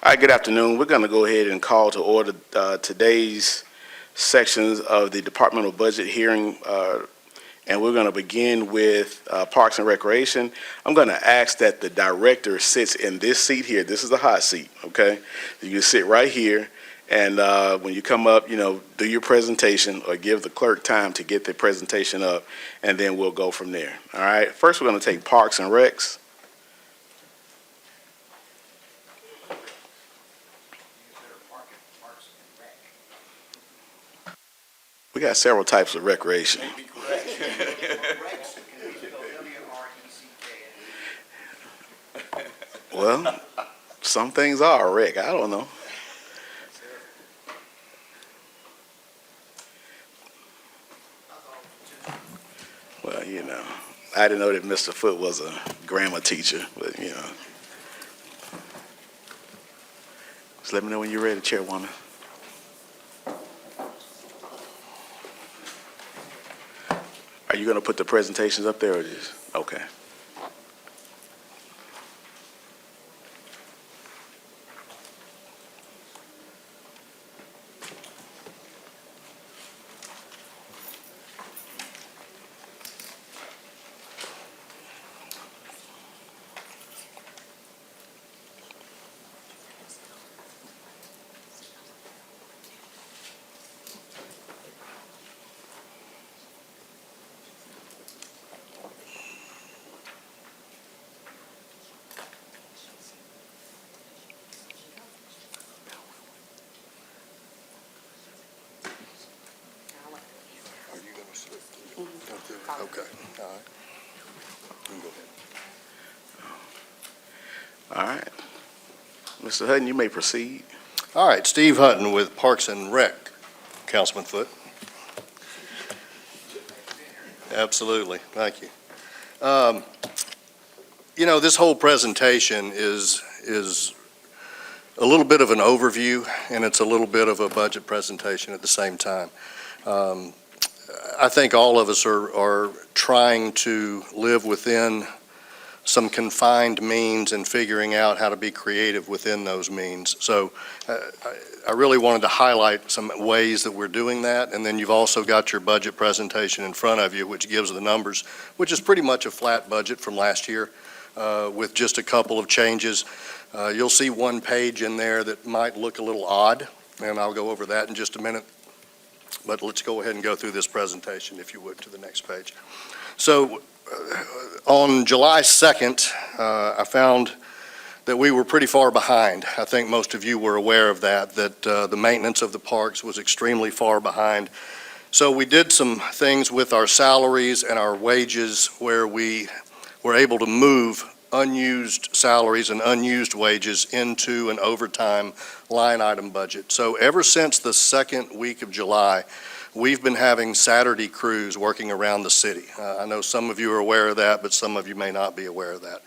All right, good afternoon. We're going to go ahead and call to order today's sections of the departmental budget hearing, and we're going to begin with Parks and Recreation. I'm going to ask that the director sits in this seat here. This is the hot seat, okay? You can sit right here, and when you come up, do your presentation or give the clerk time to get the presentation up, and then we'll go from there. All right, first we're going to take Parks and Recs. We got several types of recreation. Well, some things are a rec. I don't know. Well, I didn't know that Mr. Foote was a grammar teacher, but Just let me know when you're ready, Chairwoman. Are you going to put the presentations up there or just? Okay. Okay, all right. You can go ahead. All right. Mr. Hutton, you may proceed. All right, Steve Hutton with Parks and Rec, Councilman Foote. Absolutely, thank you. This whole presentation is a little bit of an overview, and it's a little bit of a budget presentation at the same time. I think all of us are trying to live within some confined means and figuring out how to be creative within those means. So I really wanted to highlight some ways that we're doing that, and then you've also got your budget presentation in front of you, which gives the numbers, which is pretty much a flat budget from last year with just a couple of changes. You'll see one page in there that might look a little odd, and I'll go over that in just a minute. But let's go ahead and go through this presentation, if you would, to the next page. So on July 2nd, I found that we were pretty far behind. I think most of you were aware of that the maintenance of the parks was extremely far behind. So we did some things with our salaries and our wages where we were able to move unused salaries and unused wages into an overtime line item budget. So ever since the second week of July, we've been having Saturday crews working around the city. I know some of you are aware of that, but some of you may not be aware of that.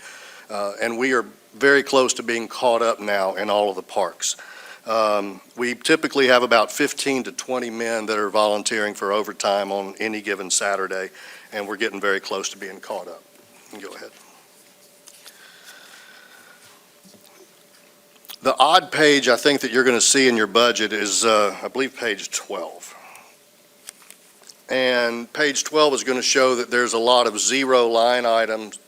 And we are very close to being caught up now in all of the parks. We typically have about 15 to 20 men that are volunteering for overtime on any given Saturday, and we're getting very close to being caught up. Go ahead. The odd page I think that you're going to see in your budget is, I believe, page 12. And page 12 is going to show that there's a lot of zero line items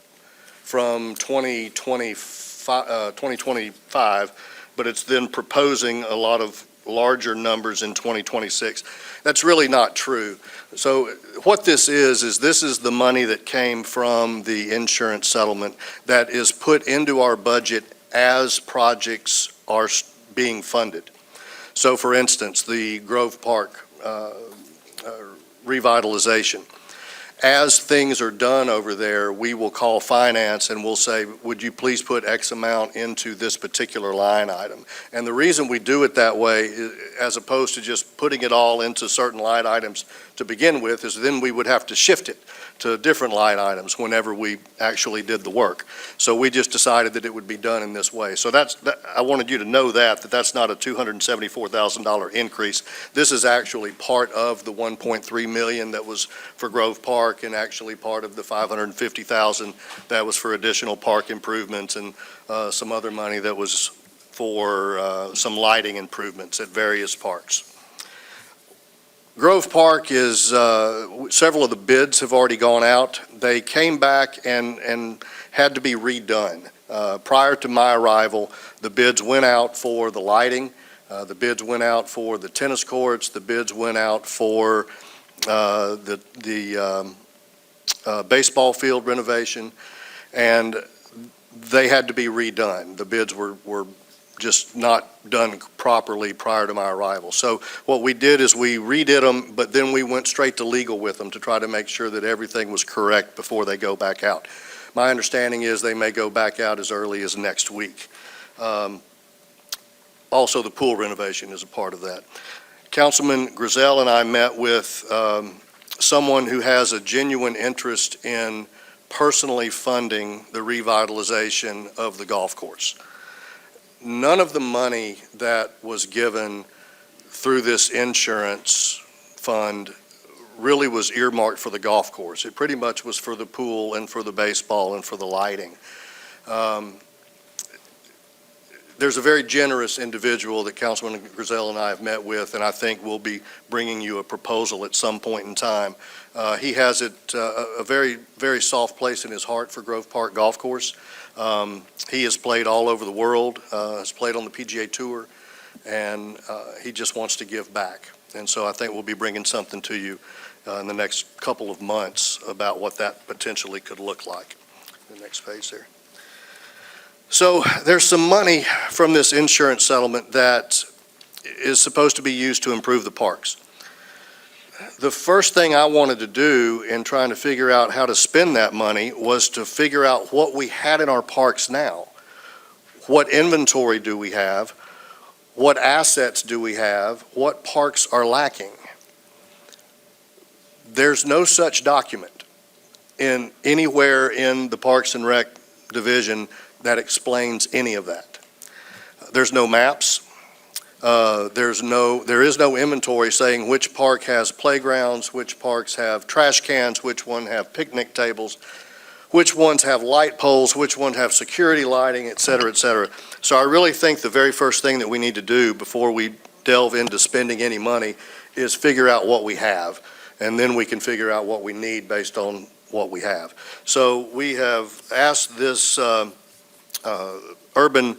from 2025, but it's then proposing a lot of larger numbers in 2026. That's really not true. So what this is this is the money that came from the insurance settlement that is put into our budget as projects are being funded. So for instance, the Grove Park revitalization. As things are done over there, we will call finance and we'll say, would you please put X amount into this particular line item? And the reason we do it that way, as opposed to just putting it all into certain line items to begin with, is then we would have to shift it to different line items whenever we actually did the work. So we just decided that it would be done in this way. So I wanted you to know that's not a $274,000 increase. This is actually part of the $1.3 million that was for Grove Park, and actually part of the $550,000 that was for additional park improvements, and some other money that was for some lighting improvements at various parks. Grove Park is, several of the bids have already gone out. They came back and had to be redone. Prior to my arrival, the bids went out for the lighting, the bids went out for the tennis courts, the bids went out for the baseball field renovation, and they had to be redone. The bids were just not done properly prior to my arrival. So what we did is we redid them, but then we went straight to legal with them to try to make sure that everything was correct before they go back out. My understanding is they may go back out as early as next week. Also, the pool renovation is a part of that. Councilman Griselle and I met with someone who has a genuine interest in personally funding the revitalization of the golf course. None of the money that was given through this insurance fund really was earmarked for the golf course. It pretty much was for the pool and for the baseball and for the lighting. There's a very generous individual that Councilman Griselle and I have met with, and I think we'll be bringing you a proposal at some point in time. He has a very, very soft place in his heart for Grove Park Golf Course. He has played all over the world, has played on the PGA Tour, and he just wants to give back. And so I think we'll be bringing something to you in the next couple of months about what that potentially could look like. The next page there. So there's some money from this insurance settlement that is supposed to be used to improve the parks. The first thing I wanted to do in trying to figure out how to spend that money was to figure out what we had in our parks now. What inventory do we have? What assets do we have? What parks are lacking? There's no such document anywhere in the Parks and Rec division that explains any of that. There's no maps. There is no inventory saying which park has playgrounds, which parks have trash cans, which one have picnic tables, which ones have light poles, which ones have security lighting, et cetera, et cetera. So I really think the very first thing that we need to do before we delve into spending any money is figure out what we have, and then we can figure out what we need based on what we have. So we have asked this urban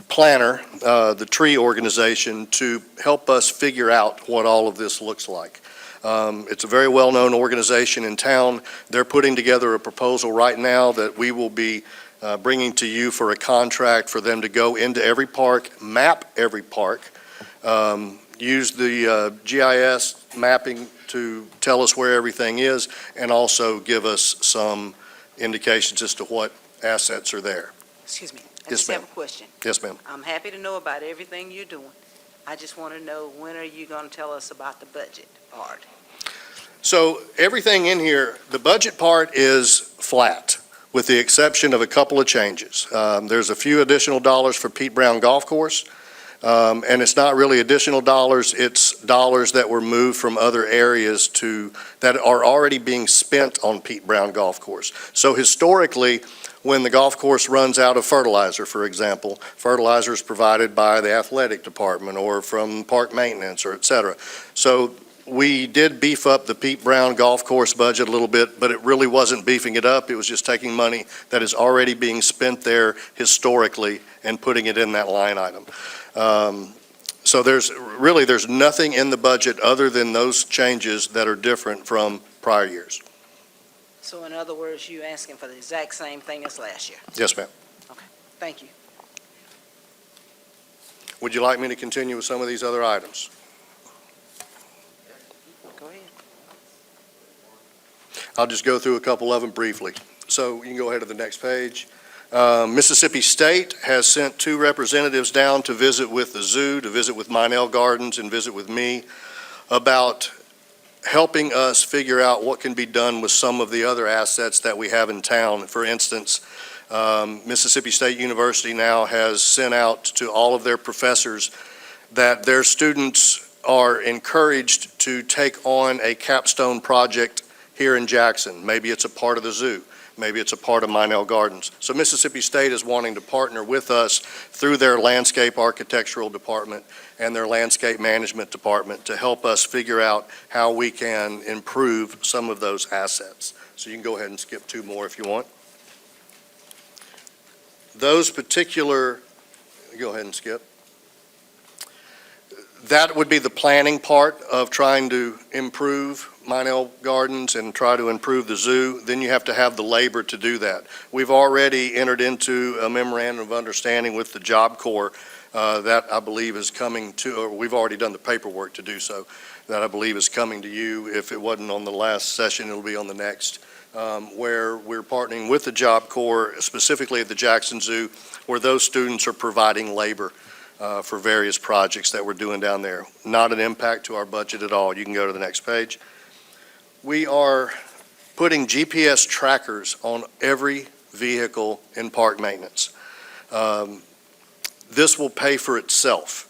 planner, the tree organization, to help us figure out what all of this looks like. It's a very well-known organization in town. They're putting together a proposal right now that we will be bringing to you for a contract for them to go into every park, map every park, use the GIS mapping to tell us where everything is, and also give us some indications as to what assets are there. Excuse me, I Yes, just ma'am. have a question. Yes, ma'am. I'm happy to know about everything you're doing. I just want to know, when are you going to tell us about the budget part? So everything in here, the budget part is flat, with the exception of a couple of changes. There's a few additional dollars for Pete Brown Golf Course, and it's not really additional dollars, it's dollars that were moved from other areas that are already being spent on Pete Brown Golf Course. So historically, when the golf course runs out of fertilizer, for example, fertilizer is provided by the athletic department or from park maintenance or et cetera. So we did beef up the Pete Brown Golf Course budget a little bit, but it really wasn't beefing it up. It was just taking money that is already being spent there historically and putting it in that line item. So there's nothing in the budget other than those changes that are different from prior years. So in other words, you asking for the exact same thing as last year? Yes, ma'am. Thank you. Would you like me to continue with some of these other items? Go ahead. I'll just go through a couple of them briefly. So you can go ahead to the next page. Mississippi State has sent 2 representatives down to visit with the zoo, to visit with Minell Gardens, and visit with me about helping us figure out what can be done with some of the other assets that we have in town. For instance, Mississippi State University now has sent out to all of their professors that their students are encouraged to take on a capstone project here in Jackson. Maybe it's a part of the zoo. Maybe it's a part of Minell Gardens. So Mississippi State is wanting to partner with us through their landscape architectural department and their landscape management department to help us figure out how we can improve some of those assets. So you can go ahead and skip 2 more if you want. Those particular, go ahead and skip. That would be the planning part of trying to improve Minell Gardens and try to improve the zoo. Then you have to have the labor to do that. We've already entered into a memorandum of understanding with the Job Corps that I believe is coming to, or we've already done the paperwork to do so, that I believe is coming to you. If it wasn't on the last session, it'll be on the next, where we're partnering with the Job Corps, specifically at the Jackson Zoo, where those students are providing labor for various projects that we're doing down there. Not an impact to our budget at all. You can go to the next page. We are putting GPS trackers on every vehicle in park maintenance. This will pay for itself.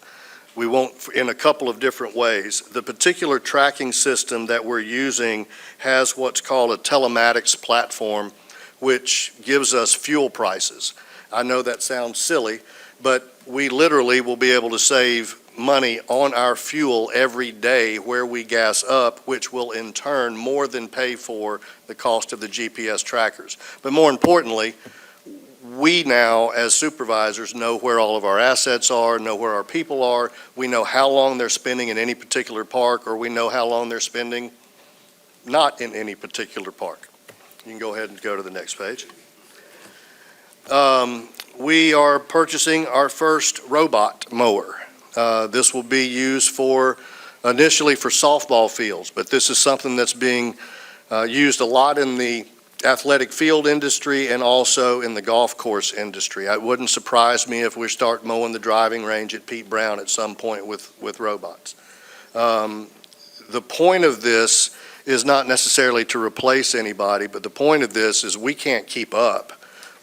We won't, in a couple of different ways. The particular tracking system that we're using has what's called a telematics platform, which gives us fuel prices. I know that sounds silly, but we literally will be able to save money on our fuel every day where we gas up, which will in turn more than pay for the cost of the GPS trackers. But more importantly, we now, as supervisors, know where all of our assets are, know where our people are. We know how long they're spending in any particular park, or we know how long they're spending not in any particular park. You can go ahead and go to the next page. We are purchasing our first robot mower. This will be used initially for softball fields, but this is something that's being used a lot in the athletic field industry and also in the golf course industry. It wouldn't surprise me if we start mowing the driving range at Pete Brown at some point with robots. The point of this is not necessarily to replace anybody, but the point of this is we can't keep up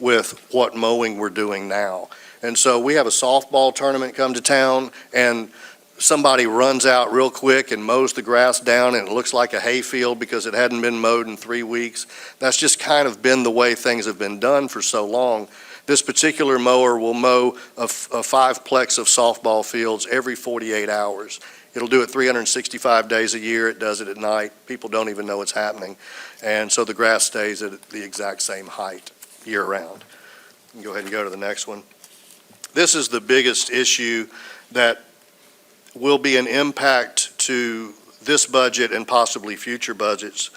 with what mowing we're doing now. And so we have a softball tournament come to town, and somebody runs out real quick and mows the grass down, and it looks like a hayfield because it hadn't been mowed in 3 weeks. That's just kind of been the way things have been done for so long. This particular mower will mow a 5-plex of softball fields every 48 hours. It'll do it 365 days a year. It does it at night. People don't even know it's happening. And so the grass stays at the exact same height year-round. You can go ahead and go to the next one. This is the biggest issue that will be an impact to this budget and possibly future budgets.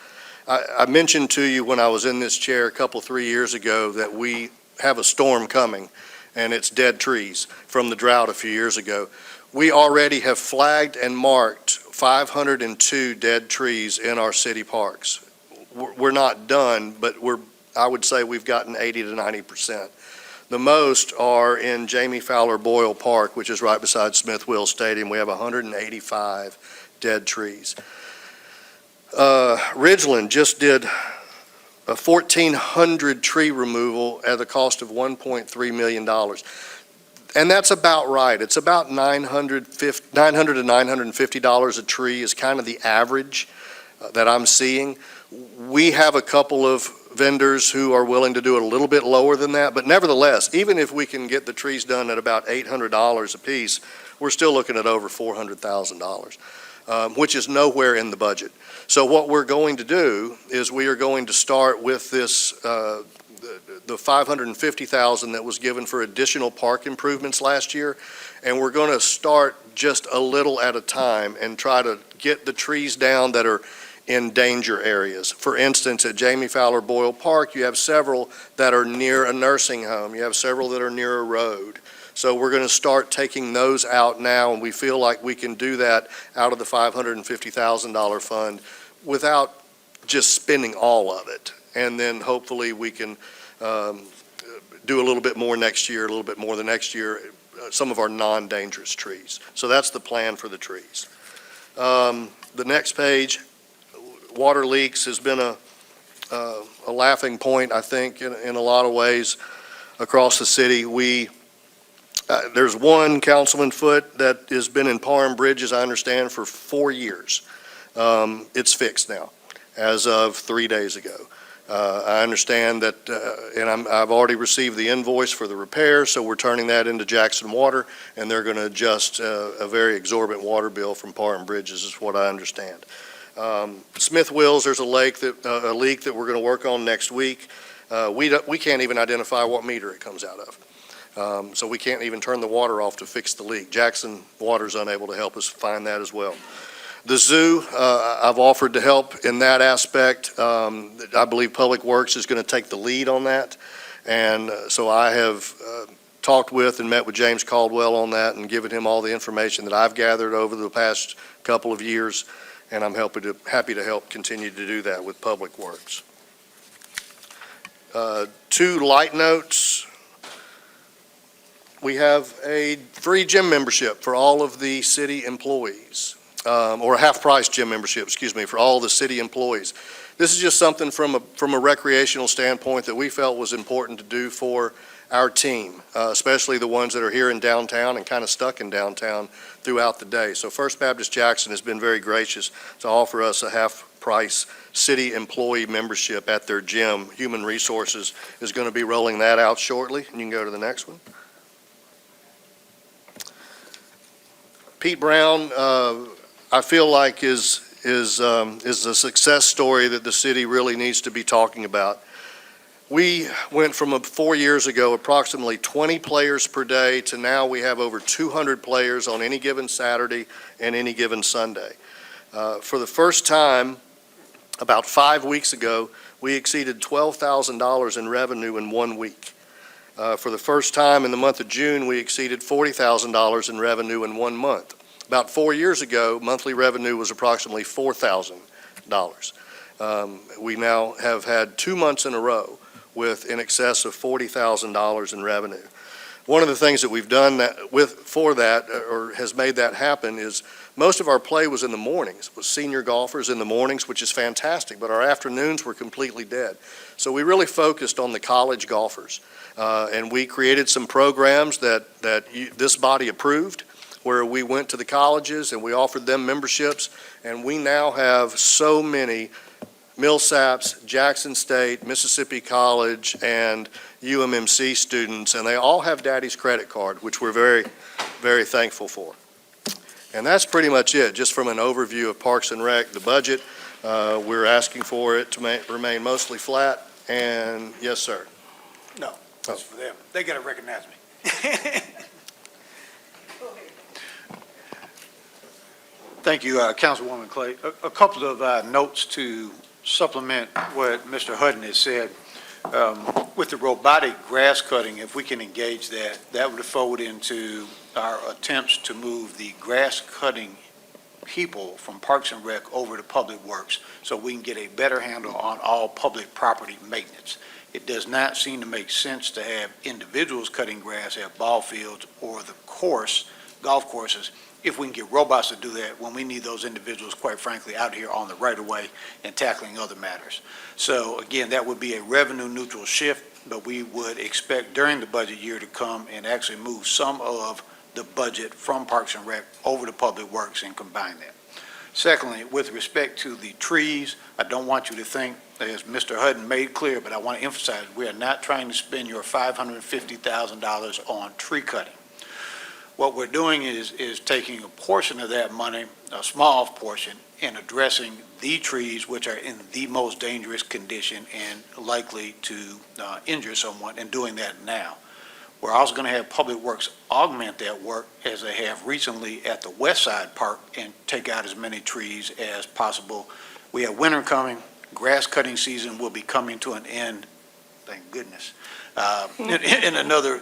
I mentioned to you when I was in this chair 3 years ago that we have a storm coming, and it's dead trees from the drought a few years ago. We already have flagged and marked 502 dead trees in our city parks. We're not done, but I would say we've gotten 80 to 90%. The most are in Jamie Fowler Boyle Park, which is right beside Smith Wills Stadium. We have 185 dead trees. Ridgeland just did a 1,400 tree removal at a cost of $1.3 million. And that's about right. It's about $900 to $950 a tree is kind of the average that I'm seeing. We have a couple of vendors who are willing to do it a little bit lower than that, but nevertheless, even if we can get the trees done at about $800 a piece, we're still looking at over $400,000, which is nowhere in the budget. So what we're going to do is we are going to start with this, the $550,000 that was given for additional park improvements last year, and we're going to start just a little at a time and try to get the trees down that are in danger areas. For instance, at Jamie Fowler Boyle Park, you have several that are near a nursing home. You have several that are near a road. So we're going to start taking those out now, and we feel like we can do that out of the $550,000 fund without just spending all of it. And then hopefully we can do a little bit more next year, a little bit more the next year, some of our non-dangerous trees. So that's the plan for the trees. The next page, water leaks has been a laughing point, I think, in a lot of ways across the city. There's one Councilman Foote that has been in Parham Bridge, as I understand, for 4 years. It's fixed now, as of 3 days ago. I understand that, and I've already received the invoice for the repair, so we're turning that into Jackson Water, and they're going to adjust a very exorbitant water bill from Parton Bridges, is what I understand. Smith Wills, there's a leak that we're going to work on next week. We can't even identify what meter it comes out of. So we can't even turn the water off to fix the leak. Jackson Water's unable to help us find that as well. The zoo, I've offered to help in that aspect. I believe Public Works is going to take the lead on that. And so I have talked with and met with James Caldwell on that and given him all the information that I've gathered over the past couple of years. And I'm happy to help continue to do that with Public Works. 2 light notes. We have a free gym membership for all of the city employees. Or a half-price gym membership, excuse me, for all the city employees. This is just something from a recreational standpoint that we felt was important to do for our team, especially the ones that are here in downtown and kind of stuck in downtown throughout the day. So First Baptist Jackson has been very gracious to offer us a half-price city employee membership at their gym. Human Resources is going to be rolling that out shortly, and you can go to the next one. Pete Brown, I feel like is a success story that the city really needs to be talking about. We went from 4 years ago, approximately 20 players per day, to now we have over 200 players on any given Saturday and any given Sunday. For the first time, about 5 weeks ago, we exceeded $12,000 in revenue in 1 week. For the first time in the month of June, we exceeded $40,000 in revenue in 1 month. About 4 years ago, monthly revenue was approximately $4,000. We now have had 2 months in a row with in excess of $40,000 in revenue. One of the things that we've done has made that happen is most of our play was in the mornings, with senior golfers in the mornings, which is fantastic, but our afternoons were completely dead. So we really focused on the college golfers, and we created some programs that this body approved, where we went to the colleges and we offered them memberships, and we now have so many Millsaps, Jackson State, Mississippi College, and UMMC students, and they all have Daddy's credit card, which we're very, very thankful for. And that's pretty much it, just from an overview of Parks and Rec. The budget, we're asking for it to remain mostly flat, and yes, sir. No, that's for them. They gotta recognize me. Thank you, Councilwoman Clay. A couple of notes to supplement what Mr. Hutton has said. With the robotic grass cutting, if we can engage that, that would fold into our attempts to move the grass cutting people from Parks and Rec over to Public Works, so we can get a better handle on all public property maintenance. It does not seem to make sense to have individuals cutting grass at ball fields or the golf courses, if we can get robots to do that when we need those individuals, quite frankly, out here on the right-of-way and tackling other matters. So again, that would be a revenue neutral shift, but we would expect during the budget year to come and actually move some of the budget from Parks and Rec over to Public Works and combine that. Secondly, with respect to the trees, I don't want you to think, as Mr. Hutton made clear, but I want to emphasize, we are not trying to spend your $550,000 on tree cutting. What we're doing is taking a portion of that money, a small portion, and addressing the trees which are in the most dangerous condition and likely to injure someone, and doing that now. We're also going to have Public Works augment that work, as they have recently at the West Side Park, and take out as many trees as possible. We have winter coming. Grass cutting season will be coming to an end, thank goodness, in another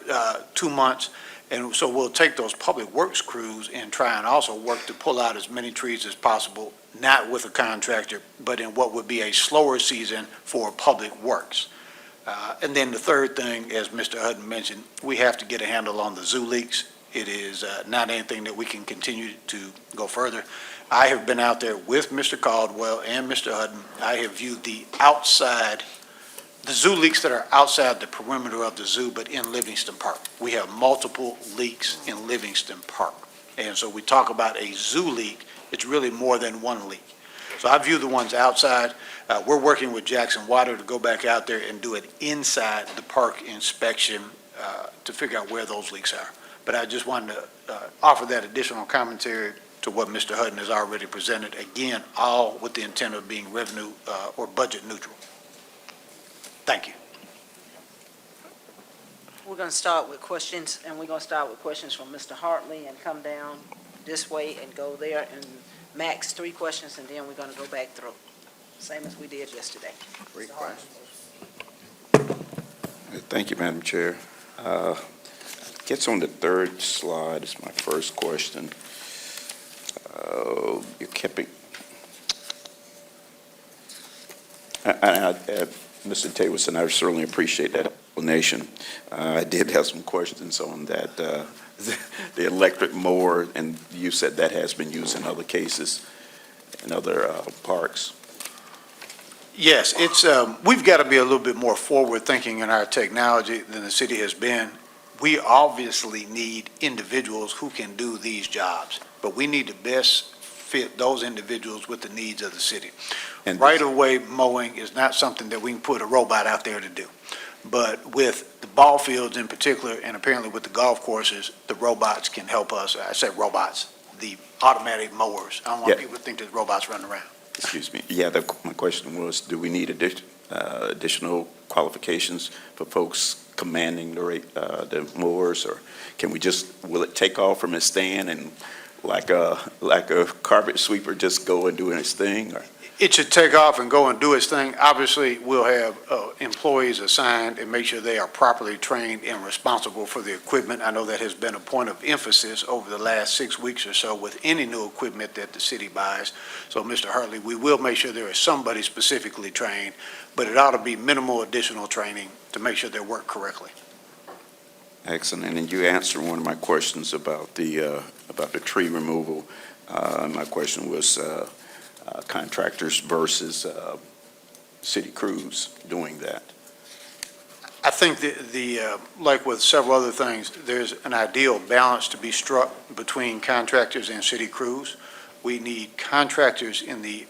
2 months. And so we'll take those Public Works crews and try and also work to pull out as many trees as possible, not with a contractor, but in what would be a slower season for Public Works. And then the third thing, as Mr. Hutton mentioned, we have to get a handle on the zoo leaks. It is not anything that we can continue to go further. I have been out there with Mr. Caldwell and Mr. Hutton. I have viewed the zoo leaks that are outside the perimeter of the zoo, but in Livingston Park. We have multiple leaks in Livingston Park. And so we talk about a zoo leak, it's really more than one leak. So I view the ones outside. We're working with Jackson Water to go back out there and do it inside the park inspection to figure out where those leaks are. But I just wanted to offer that additional commentary to what Mr. Hutton has already presented. Again, all with the intent of being revenue or budget neutral. Thank you. We're going to start with questions, and we're going to start with questions from Mr. Hartley and come down this way and go there, and max 3 questions, and then we're going to go back through, same as we did yesterday. Mr. Hartley. Thank you, Madam Chair. Gets on the third slide is my first question. You kept it. Mr. Tableson, I certainly appreciate that explanation. I did have some questions on that, the electric mower, and you said that has been used in other cases, in other parks. Yes, it's, we've got to be a little bit more forward-thinking in our technology than the city has been. We obviously need individuals who can do these jobs, but we need to best fit those individuals with the needs of the city. And Right-of-way mowing is not something that we can put a robot out there to do. But with the ball fields in particular, and apparently with the golf courses, the robots can help us. I say robots, the automatic mowers. I don't want Yeah. people to think there's robots running around. Excuse me. Yeah, my question was, do we need additional qualifications for folks commanding the mowers, or can we just, will it take off from its stand and like a carpet sweeper just go and do its thing? Or? It should take off and go and do its thing. Obviously, we'll have employees assigned and make sure they are properly trained and responsible for the equipment. I know that has been a point of emphasis over the last 6 weeks or so with any new equipment that the city buys. So, Mr. Hartley, we will make sure there is somebody specifically trained, but it ought to be minimal additional training to make sure they work correctly. Excellent. And you answered one of my questions about the tree removal. My question was contractors versus city crews doing that. I think like with several other things, there's an ideal balance to be struck between contractors and city crews. We need contractors in the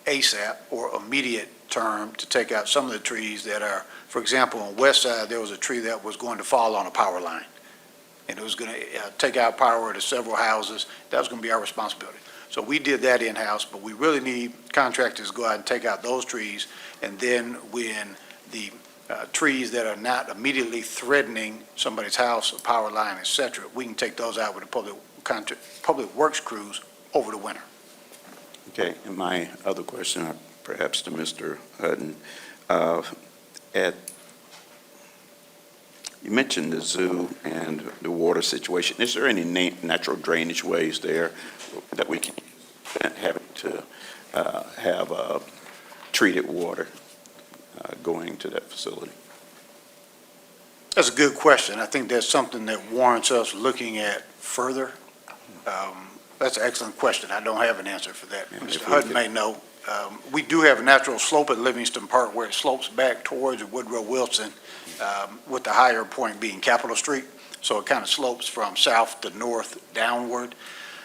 ASAP or immediate term to take out some of the trees that are, for example, on West Side, there was a tree that was going to fall on a power line. And it was going to take out power to several houses. That was going to be our responsibility. So we did that in-house, but we really need contractors to go out and take out those trees. And then when the trees that are not immediately threatening somebody's house, a power line, et cetera, we can take those out with the public works crews over the winter. Okay, and my other question, perhaps to Mr. Hutton, you mentioned the zoo and the water situation. Is there any natural drainage ways there that we can have to have treated water going to that facility? That's a good question. I think that's something that warrants us looking at further. That's an excellent question. I don't have an answer for that. Yeah, Mr. Hutton may know. We do have a natural slope at Livingston Park where it slopes back towards Woodrow Wilson, with the higher point being Capitol Street. So it kind of slopes from south to north downward.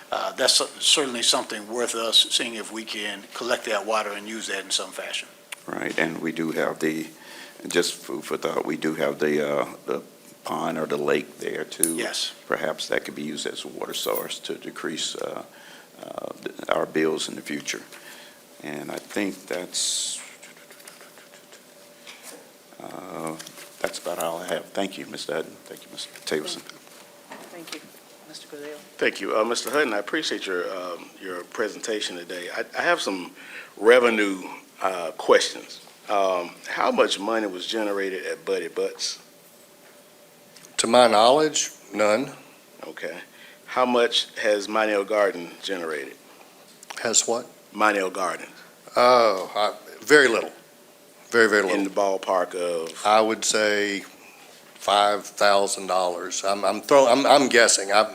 That's certainly something worth us seeing if we can collect that water and use that in some fashion. Right, and we do have just food for thought, we do have the pond or the lake there too. Yes. Perhaps that could be used as a water source to decrease our bills in the future. And I think that's about all I have. Thank you, Mr. Hutton. Thank you, Mr. Tableson. Thank you. Mr. Goodell. Thank you. Mr. Hutton, I appreciate your presentation today. I have some revenue questions. How much money was generated at Buddy Butts? To my knowledge, none. Okay. How much has Minell Garden generated? Has what? Minell Garden, Oh, very little. Very, very in little. the ballpark of, I would say $5,000. I'm guessing. I'm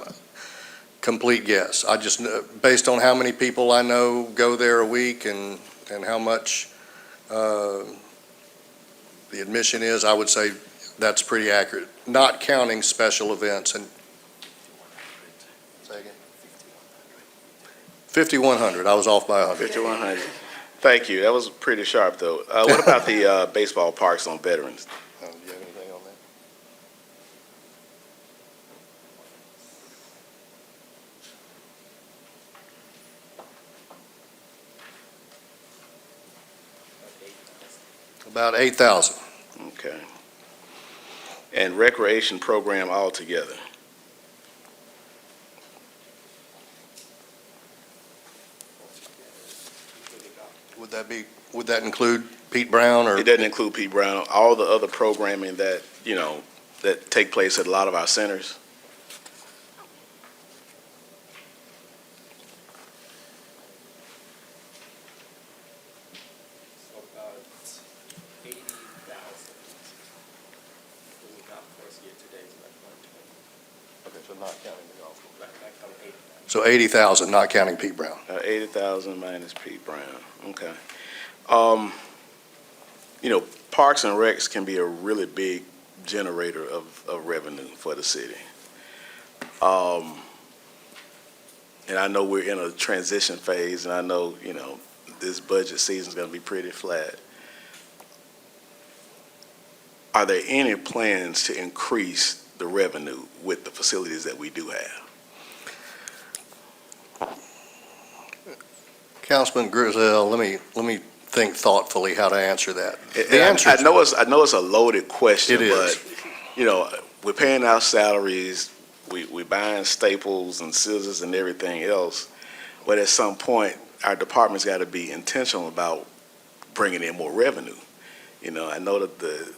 complete guess. I just, based on how many people I know go there a week and how much the admission is, I would say that's pretty accurate, not counting special events. And say again? 5,100. I was off by 100. 5,100. Thank you. That was pretty sharp, though. What about the baseball parks on veterans? Do you have anything on that? About 8,000. Okay. And recreation program altogether? Would that include Pete Brown or? It doesn't include Pete Brown, all the other programming that, that take place at a lot of our centers? About 80,000. When we count first year today, it's like 120. Okay, so not counting the golf. Like 80,000. So 80,000, not counting Pete Brown. 80,000 minus Pete Brown, okay. Parks and Recs can be a really big generator of revenue for the city. And I know we're in a transition phase, and I know, this budget season's gonna be pretty flat. Are there any plans to increase the revenue with the facilities that we do have? Councilman Griselle, let me think thoughtfully how to answer that. And The answer I is know it's a loaded question, It is. but, we're paying our salaries, we buying staples and scissors and everything else, but at some point, our department's got to be intentional about bringing in more revenue. I know that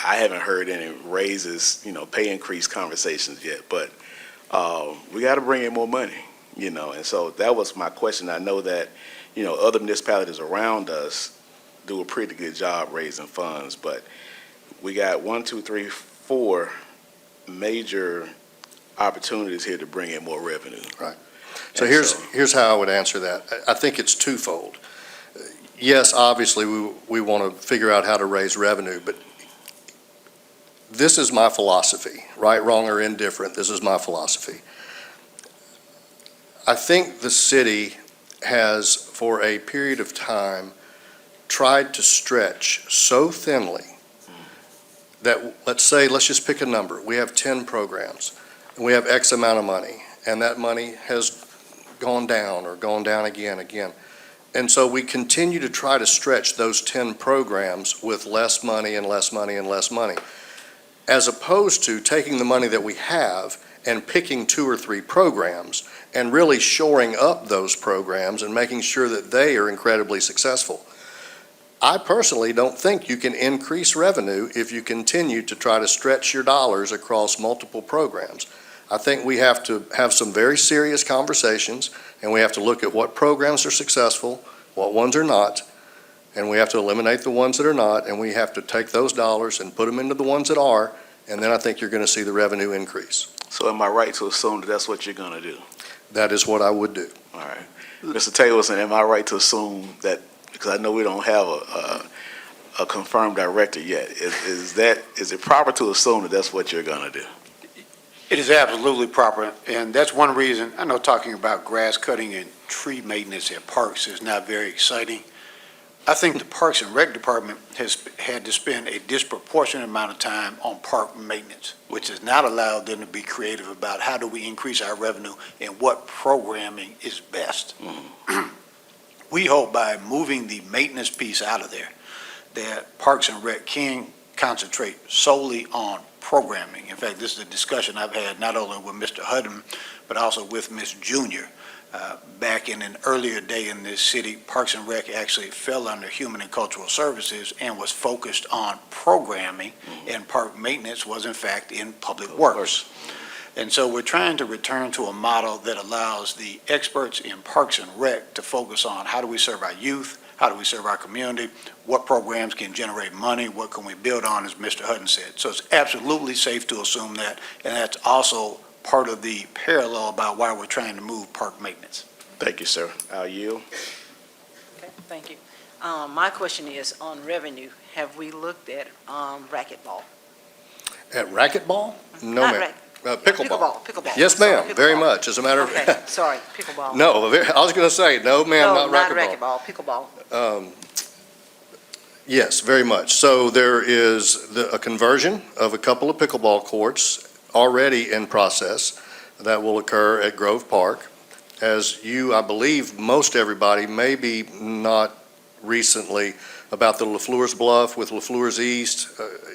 I haven't heard any raises, pay increase conversations yet, but we got to bring in more money, and so that was my question. I know that, other municipalities around us do a pretty good job raising funds, but we got 4 major opportunities here to bring in more revenue. Right. So And here's how I would answer that. I think it's twofold. Yes, obviously, we want to figure out how to raise revenue, but this is my philosophy, right, wrong, or indifferent, this is my philosophy. I think the city has, for a period of time, tried to stretch so thinly that, let's just pick a number. We have 10 programs, and we have X amount of money, and that money has gone down or gone down again. And so we continue to try to stretch those 10 programs with less money and less money and less money, as opposed to taking the money that we have and picking 2 or 3 programs and really shoring up those programs and making sure that they are incredibly successful. I personally don't think you can increase revenue if you continue to try to stretch your dollars across multiple programs. I think we have to have some very serious conversations, and we have to look at what programs are successful, what ones are not, and we have to eliminate the ones that are not, and we have to take those dollars and put them into the ones that are, and then I think you're going to see the revenue increase. So am I right to assume that that's what you're going to do? That is what I would do. All right. Mr. Tableson, am I right to assume that, because I know we don't have a confirmed director yet, is it proper to assume that that's what you're going to do? It is absolutely proper, and that's one reason, I know talking about grass cutting and tree maintenance at parks is not very exciting. I think the Parks and Rec Department has had to spend a disproportionate amount of time on park maintenance, which has not allowed them to be creative about how do we increase our revenue and what programming is best. We hope by moving the maintenance piece out of there, that Parks and Rec can concentrate solely on programming. In fact, this is a discussion I've had not only with Mr. Hutton, but also with Ms. Junior. Back in an earlier day in this city, Parks and Rec actually fell under Human and Cultural Services and was focused on programming, and park maintenance was in fact in Public Works. And so we're trying to return to a model that allows the experts in Parks and Rec to focus on how do we serve our youth, how do we serve our community, what programs can generate money, what can we build on, as Mr. Hutton said. So it's absolutely safe to assume that, and that's also part of the parallel about why we're trying to move park maintenance. Thank you, sir. I'll yield. Okay, thank you. My question is on revenue. Have we looked at racquetball? At racquetball? No, Not ma'am. Pickleball. Pickleball. Yes, Sorry, ma'am, very pickleball. much. As a matter Okay, of, sorry, pickleball. no, I was going to say, no, ma'am, No, not racquetball. pickleball. Yes, very much. So there is a conversion of a couple of pickleball courts already in process that will occur at Grove Park. As you, I believe, most everybody, maybe not recently, about the LaFleur's Bluff with LaFleur's East.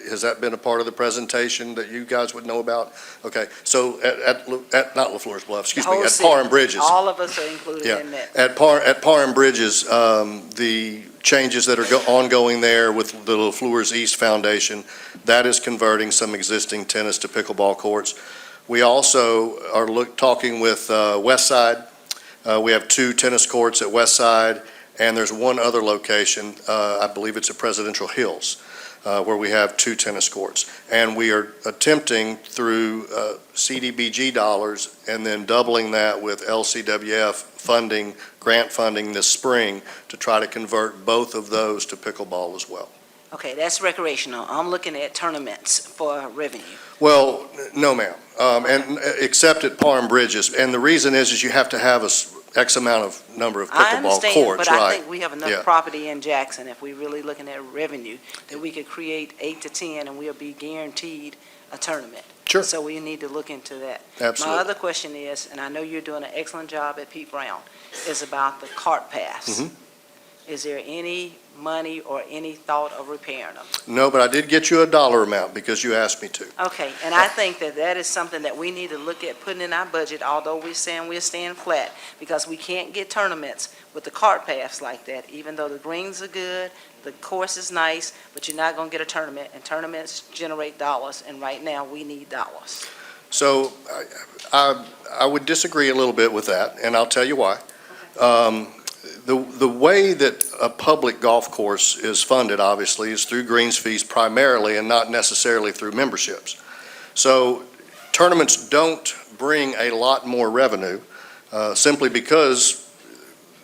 Has that been a part of the presentation that you guys would know about? Okay, so at not LaFleur's Bluff, excuse The me, whole at city. Par and Bridges. All of us are included Yeah. in that. At Par and Bridges, the changes that are ongoing there with the LaFleur's East Foundation, that is converting some existing tennis to pickleball courts. We also are talking with West Side. We have 2 tennis courts at West Side, and there's one other location, I believe it's at Presidential Hills, where we have 2 tennis courts. And we are attempting through CDBG dollars and then doubling that with LCWF funding, grant funding this spring to try to convert both of those to pickleball as well. Okay, that's recreational. I'm looking at tournaments for revenue. Well, no, ma'am, and except at Par and Bridges. And the reason is you have to have X amount of number of I pickleball understand, courts, but I right? think we have Yeah. enough property in Jackson, if we're really looking at revenue, that we could create 8 to 10 and we'll be guaranteed a tournament. Sure. So we need to look into that. Absolutely. My other question is, and I know you're doing an excellent job at Pete Brown, is about the cart paths. Mhm. Is there any money or any thought of repairing them? No, but I did get you a dollar amount because you asked me to. Okay, and I think that that is something that we need to look at putting in our budget, although we're saying we're staying flat, because we can't get tournaments with the cart paths like that, even though the greens are good, the course is nice, but you're not gonna get a tournament, and tournaments generate dollars, and right now, we need dollars. So I would disagree a little bit with that, and I'll tell you why. The way that a public golf course is funded, obviously, is through greens fees primarily and not necessarily through memberships. So tournaments don't bring a lot more revenue simply because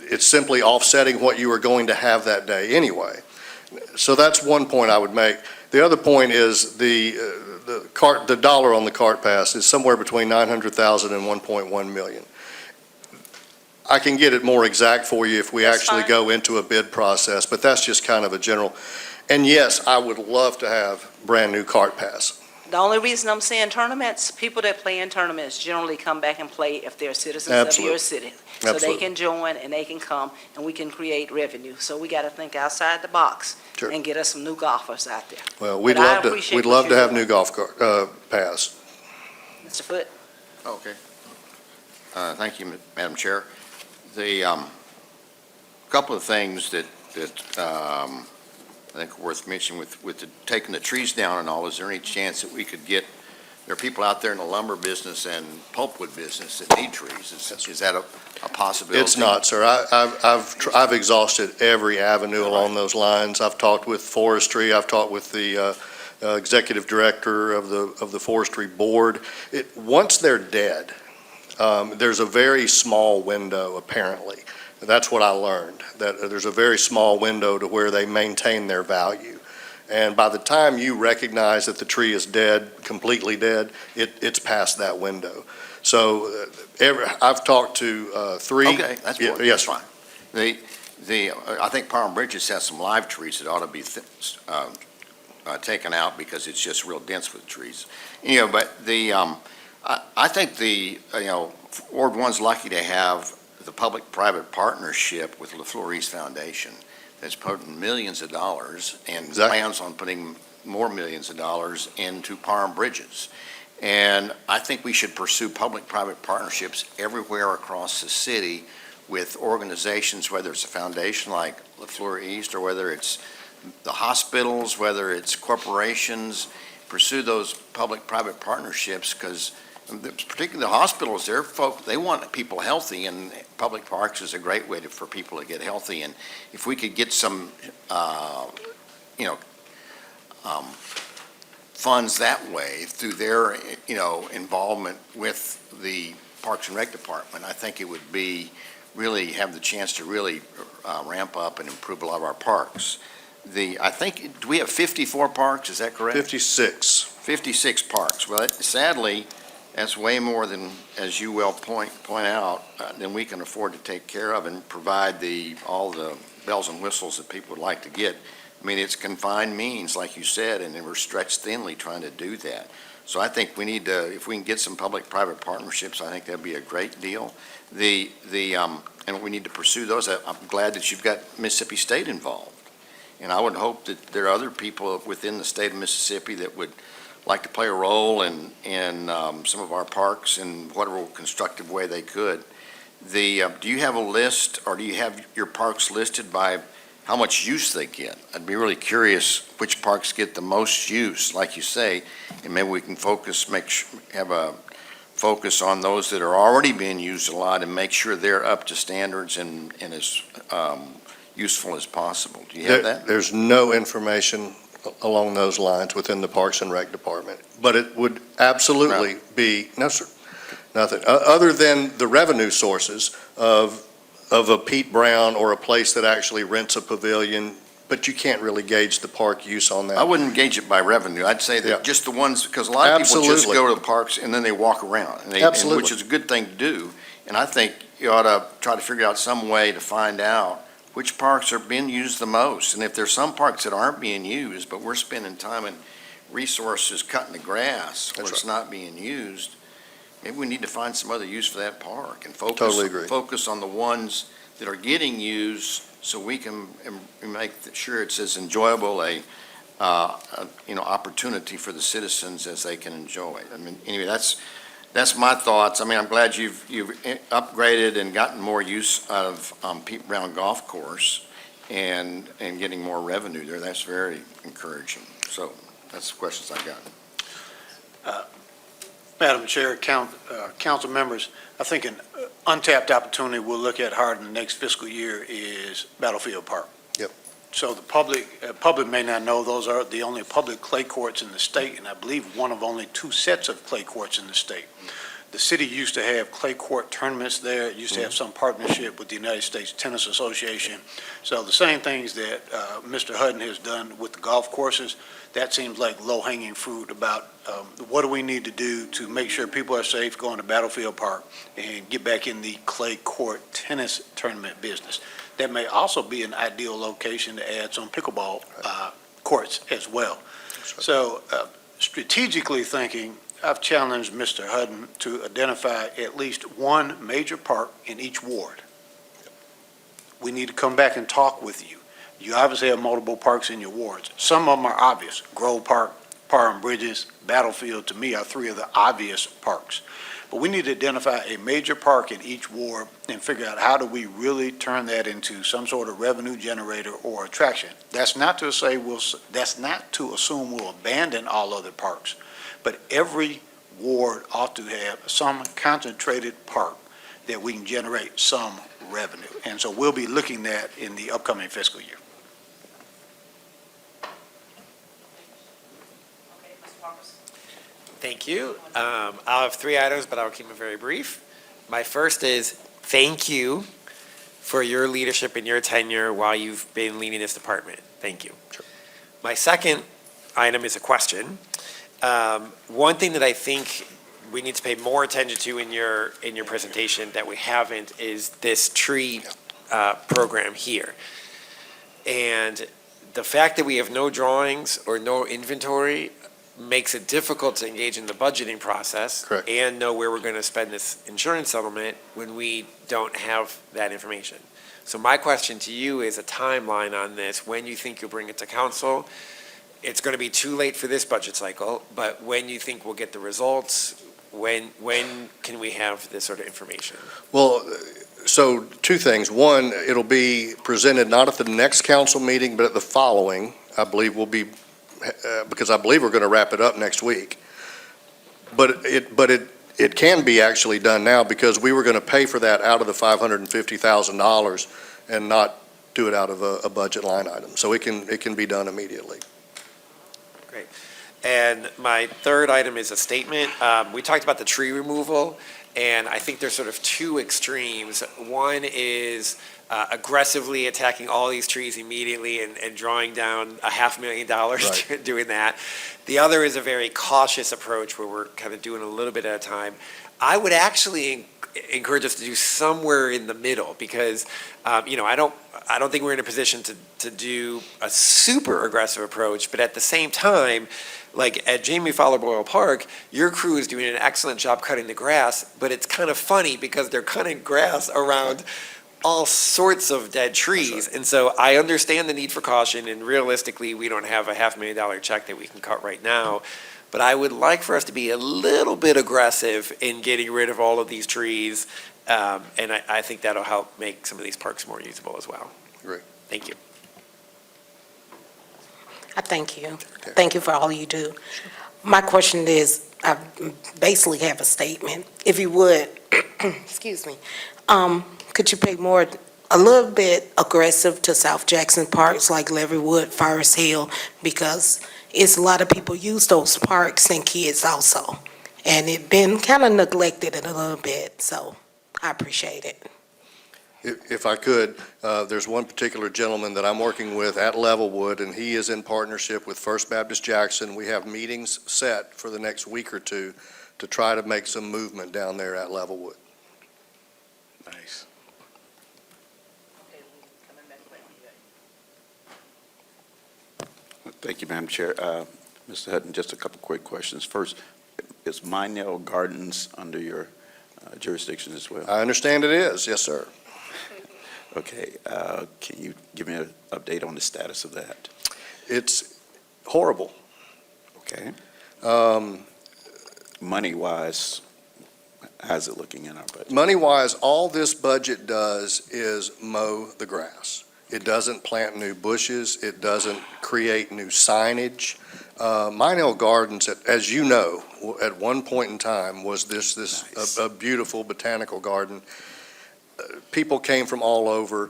it's simply offsetting what you are going to have that day anyway. So that's one point I would make. The other point is the dollar on the cart pass is somewhere between 900,000 and 1.1 million. I can get it more exact for you if we That's actually fine. go into a bid process, but that's just kind of a general. And yes, I would love to have brand-new cart pass. The only reason I'm saying tournaments, people that play in tournaments generally come back and play if they're citizens of your Absolutely. city. So they Absolutely. can join and they can come and we can create revenue. So we gotta think outside the box Sure. and get us some new golfers out there. Well, we'd But I love to, appreciate we'd what love to you're have doing. new golf cart, pass. Mr. Foote? Okay. Thank you, Madam Chair. The, couple of things that I think are worth mentioning with taking the trees down and all, is there any chance that we could get, there are people out there in the lumber business and pulpwood business that need trees. Is that a possibility? It's not, sir. I've exhausted every avenue along those lines. I've talked with forestry, I've talked with the executive director of the forestry board. Once they're dead, there's a very small window, apparently. That's what I learned, that there's a very small window to where they maintain their value. And by the time you recognize that the tree is dead, completely dead, it's past that window. So I've talked to 3. Okay, that's Yeah, fine. yes, That's fine. I think Palm Bridges has some live trees that ought to be taken out because it's just real dense with trees. But I think Ward 1's lucky to have the public-private partnership with LaFleur East Foundation that's putting millions of dollars and Exactly. plans on putting more millions of dollars into Parham Bridges. And I think we should pursue public-private partnerships everywhere across the city with organizations, whether it's a foundation like LaFleur East or whether it's the hospitals, whether it's corporations, pursue those public-private partnerships because particularly the hospitals, they want people healthy, and public parks is a great way for people to get healthy. And if we could get some, funds that way through their, involvement with the Parks and Rec Department, I think it would be really have the chance to really ramp up and improve a lot of our parks. Do we have 54 parks? Is that correct? 56. 56 parks. Well, sadly, That's way more than, as you well point out, than we can afford to take care of and provide all the bells and whistles that people would like to get. I mean, it's confined means, like you said, and we're stretched thinly trying to do that. So I think we need to, if we can get some public-private partnerships, I think that'd be a great deal. And we need to pursue those. I'm glad that you've got Mississippi State involved. And I would hope that there are other people within the state of Mississippi that would like to play a role in some of our parks in whatever constructive way they could. Do you have a list, or do you have your parks listed by how much use they get? I'd be really curious which parks get the most use, like you say, and maybe we can have a focus on those that are already being used a lot and make sure they're up to standards and as useful as possible. Do you have that? There's no information along those lines within the Parks and Rec Department, but it would absolutely be, no, sir, nothing, other than the revenue sources of a Pete Brown or a place that actually rents a pavilion, but you can't really gauge the park use on that. I wouldn't gauge it by revenue. I'd say Yeah. that just the ones, because a lot of people just Absolutely. go to the parks and then they walk around, Absolutely. which is a good thing to do. And I think you ought to try to figure out some way to find out which parks are being used the most. And if there's some parks that aren't being used, but we're spending time and resources cutting the grass where That's it's not being used, maybe we need to find some other use for that park and Totally agree. focus on the ones that are getting used so we can make sure it's as enjoyable opportunity for the citizens as they can enjoy. I mean, anyway, that's my thoughts. I mean, I'm glad you've upgraded and gotten more use out of Pete Brown Golf Course and getting more revenue there. That's very encouraging. So that's the questions I've got. Madam Chair, council members, I think an untapped opportunity we'll look at hard in the next fiscal year is Battlefield Park. Yep. So the public may not know, those are the only public clay courts in the state, and I believe one of only 2 sets of clay courts in the state. The city used to have clay court tournaments there. It used to have some partnership with the United States Tennis Association. So the same things that Mr. Hutton has done with the golf courses, that seems like low-hanging fruit about what do we need to do to make sure people are safe going to Battlefield Park and get back in the clay court tennis tournament business. That may also be an ideal location to add some pickleball courts as well. So strategically thinking, I've challenged Mr. Hutton to identify at least one major park in each ward. We need to come back and talk with you. You obviously have multiple parks in your wards. Some of them are obvious. Grove Park, Parham Bridges, Battlefield, to me, are 3 of the obvious parks. But we need to identify a major park in each ward and figure out how do we really turn that into some sort of revenue generator or attraction. That's not to assume we'll abandon all other parks, but every ward ought to have some concentrated park that we can generate some revenue. And so we'll be looking at in the upcoming fiscal year. Okay, Mr. Parks. Thank you. I'll have 3 items, but I'll keep it very brief. My first is thank you for your leadership and your tenure while you've been leading this department. Thank you. Sure. My second item is a question. One thing that I think we need to pay more attention to in your presentation that we haven't is this tree program here. And the fact that we have no drawings or no inventory makes it difficult to engage in the budgeting process. Correct. And know where we're going to spend this insurance settlement when we don't have that information. So my question to you is a timeline on this, when you think you'll bring it to council. It's going to be too late for this budget cycle, but when you think we'll get the results, when can we have this sort of information? Well, so 2 things. One, it'll be presented not at the next council meeting, but at the following. I believe will be, because I believe we're going to wrap it up next week. But it can be actually done now because we were going to pay for that out of the $550,000 and not do it out of a budget line item. So it can be done immediately. And my third item is a statement. We talked about the tree removal, And I think there's sort of two extremes. One is aggressively attacking all these trees immediately and drawing down $500,000 Right. doing that. The other is a very cautious approach where we're kind of doing a little bit at a time. I would actually encourage us to do somewhere in the middle because, I don't think we're in a position to do a super aggressive approach, but at the same time, like at Jamie Fowler Boyle Park, your crew is doing an excellent job cutting the grass, but it's kind of funny because they're cutting grass around all sorts of dead trees. And so I understand the need for caution, and realistically, we don't have a $500,000 check that we can cut right now. But I would like for us to be a little bit aggressive in getting rid of all of these trees. And I think that'll help make some of these parks more usable as well. Great. Thank you. I thank you. Thank you for all you do. My question is, I basically have a statement. If you would, excuse me, could you pay a little bit aggressive to South Jackson parks like Leavenwood, Forest Hill? Because it's a lot of people use those parks and kids also. And it been kind of neglected a little bit, so I appreciate it. If I could, there's one particular gentleman that I'm working with at Levelwood, and he is in partnership with First Baptist Jackson. We have meetings set for the next week or two to try to make some movement down there at Levelwood. Nice. Thank you, Madam Chair. Mr. Hutton, just a couple quick questions. First, is Minell Gardens under your jurisdiction as well? I understand it is, yes, sir. Okay, can you give me an update on the status of that? It's horrible. Okay. Um, Money-wise, how's it looking in our budget? Money-wise, all this budget does is mow the grass. It doesn't plant new bushes. It doesn't create new signage. Minell Gardens, as you know, at one point in time was Nice. a beautiful botanical garden. People came from all over.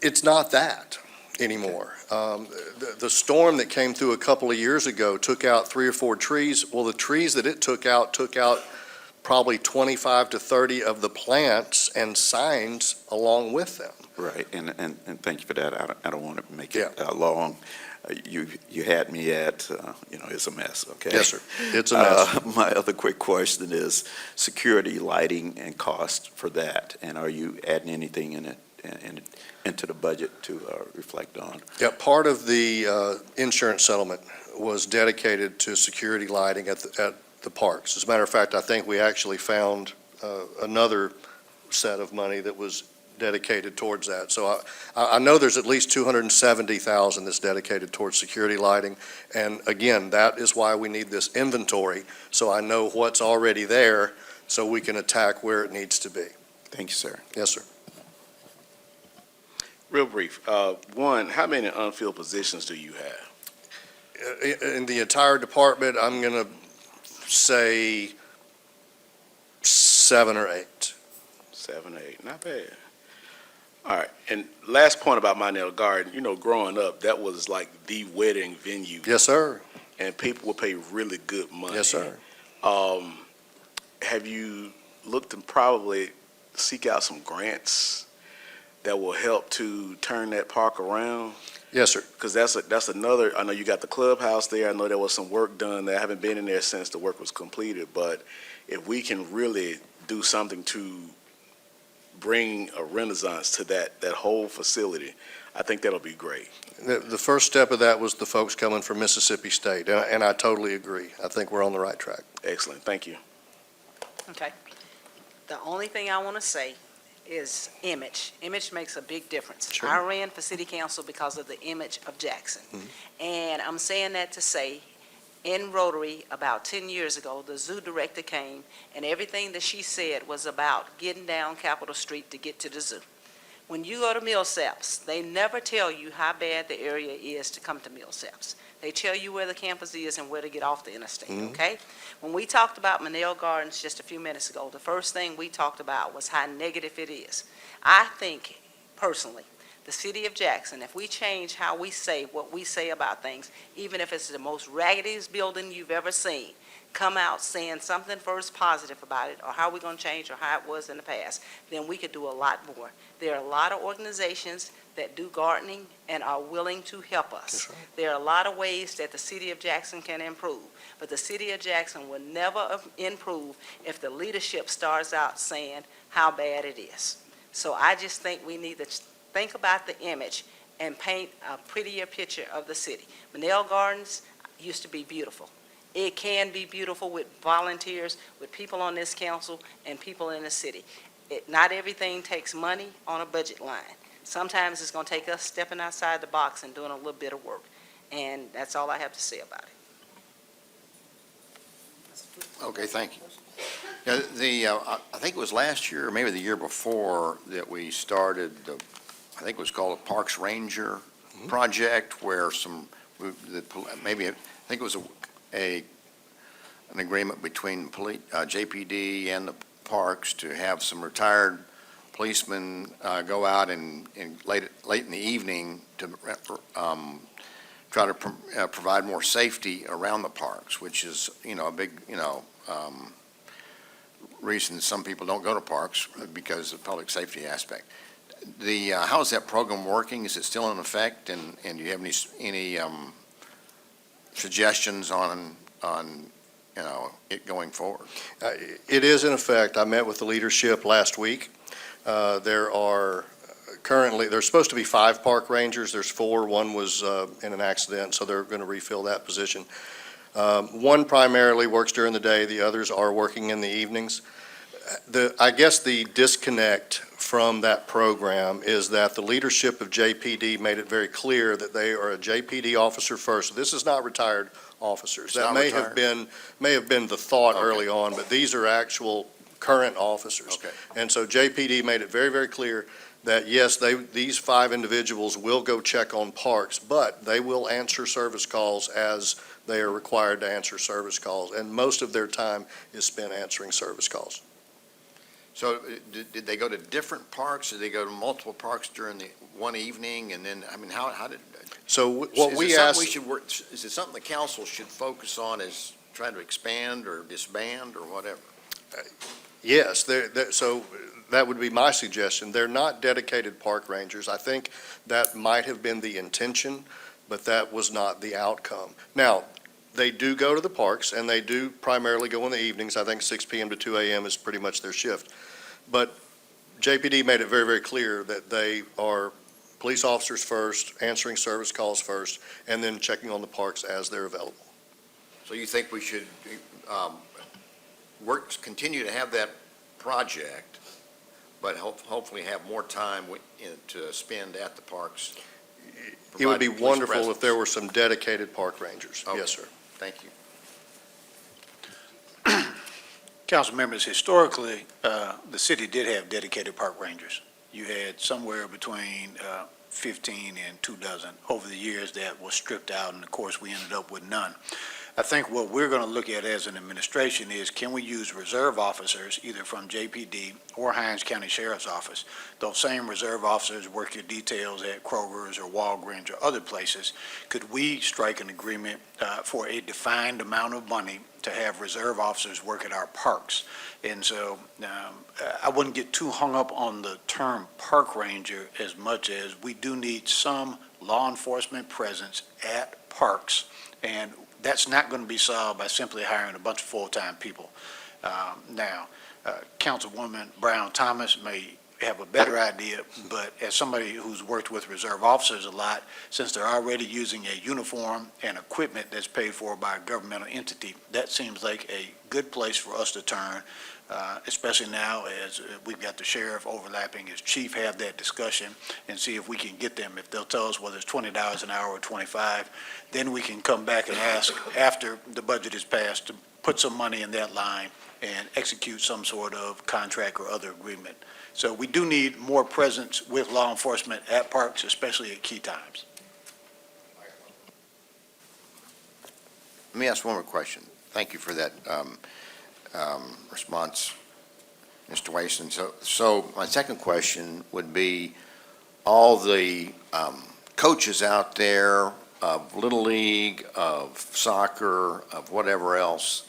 It's not that anymore. The storm that came through a couple of years ago took out 3 or 4 trees. Well, the trees that it took out probably 25 to 30 of the plants and signs along with them. Right, and thank you for that. I don't want to make it Yeah. long. You had me at, it's a mess, okay? Yes, sir. It's a mess. My other quick question is security, lighting, and cost for that. And are you adding anything into the budget to reflect on? Yeah, part of the insurance settlement was dedicated to security lighting at the parks. As a matter of fact, I think we actually found another set of money that was dedicated towards that. So I know there's at least $270,000 that's dedicated towards security lighting. And again, that is why we need this inventory, so I know what's already there, so we can attack where it needs to be. Thank you, sir. Yes, sir. Real brief. One, how many unfilled positions do you have? In the entire department, I'm going to say 7 or 8. 7, 8, not bad. All right, and last point about Minell Garden, growing up, that was like the wedding venue. Yes, sir. And people would pay really good money. Yes, sir. Have you looked to probably seek out some grants that will help to turn that park around? Yes, sir. Because that's another, I know you got the clubhouse there, I know there was some work done there, I haven't been in there since the work was completed, but if we can really do something to bring a renaissance to that whole facility, I think that'll be great. The first step of that was the folks coming from Mississippi State, and I totally agree. I think we're on the right track. Excellent, thank you. Okay. The only thing I want to say is image. Image makes a big difference. Sure. I ran for city council because of the image of Jackson. And I'm saying that to say, in Rotary, about 10 years ago, the zoo director came, and everything that she said was about getting down Capitol Street to get to the zoo. When you go to Millsaps, they never tell you how bad the area is to come to Millsaps. They tell you where the campus is and where to get off the interstate, okay? When we talked about Minell Gardens just a few minutes ago, the first thing we talked about was how negative it is. I think, personally, the city of Jackson, if we change how we say what we say about things, even if it's the most raggediest building you've ever seen, come out saying something first positive about it, or how we're going to change, or how it was in the past, then we could do a lot more. There are a lot of organizations that do gardening and are willing to help us. That's right. There are a lot of ways that the city of Jackson can improve, but the city of Jackson will never improve if the leadership starts out saying how bad it is. So I just think we need to think about the image and paint a prettier picture of the city. Manel Gardens used to be beautiful. It can be beautiful with volunteers, with people on this council, and people in the city. Not everything takes money on a budget line. Sometimes it's going to take us stepping outside the box and doing a little bit of work. And that's all I have to say about it. Okay, thank you. I think it was last year, or maybe the year before, that we started, I think it was called a Parks Ranger project, where maybe, I think it was an agreement between JPD and the parks to have some retired policemen go out and late in the evening to try to provide more safety around the parks, which is, a big, reason some people don't go to parks because of the public safety aspect. How is that program working? Is it still in effect? And do you have any suggestions on it going forward? It is in effect. I met with the leadership last week. There's supposed to be 5 park rangers. There's 4. One was in an accident, so they're going to refill that position. One primarily works during the day. The others are working in the evenings. I guess the disconnect from that program is that the leadership of JPD made it very clear that they are a JPD officer first. This is not retired officers. That may have been the thought early on, but these are actual current officers. Okay. And so JPD made it very, very clear that, yes, these 5 individuals will go check on parks, but they will answer service calls as they are required to answer service calls, and most of their time is spent answering service calls. So did they go to different parks? Did they go to multiple parks during the one evening? And then, how did? So what we asked. Is it something the council should focus on, is trying to expand or disband or whatever? Yes, so that would be my suggestion. They're not dedicated park rangers. I think that might have been the intention, but that was not the outcome. Now, they do go to the parks, and they do primarily go in the evenings. I think 6 p.m. to 2 a.m. is pretty much their shift. But JPD made it very, very clear that they are police officers first, answering service calls first, and then checking on the parks as they're available. So you think we should continue to have that project, but hopefully have more time to spend at the parks? It would be providing police wonderful if presence? there were some dedicated park rangers. Okay. Yes, sir. Thank you. Council members, historically, the city did have dedicated park rangers. You had somewhere between 15 and 24. Over the years, that was stripped out, and of course, we ended up with none. I think what we're going to look at as an administration is, can we use reserve officers, either from JPD or Hinds County Sheriff's Office? Those same reserve officers work your details at Kroger's or Walgreens or other places. Could we strike an agreement for a defined amount of money to have reserve officers work at our parks? And so I wouldn't get too hung up on the term park ranger as much as we do need some law enforcement presence at parks, and that's not going to be solved by simply hiring a bunch of full-time people. Councilwoman Brown Thomas may have a better idea, but as somebody who's worked with reserve officers a lot, since they're already using a uniform and equipment that's paid for by a governmental entity, that seems like a good place for us to turn, especially now as we've got the sheriff overlapping as chief, have that discussion and see if we can get them. If they'll tell us whether it's $20 an hour or 25, then we can come back and ask after the budget is passed to put some money in that line and execute some sort of contract or other agreement. So we do need more presence with law enforcement at parks, especially at key times. Let me ask one more question. Thank you for that response, Mr. Wason. So my second question would be, all the coaches out there of Little League, of soccer, of whatever else,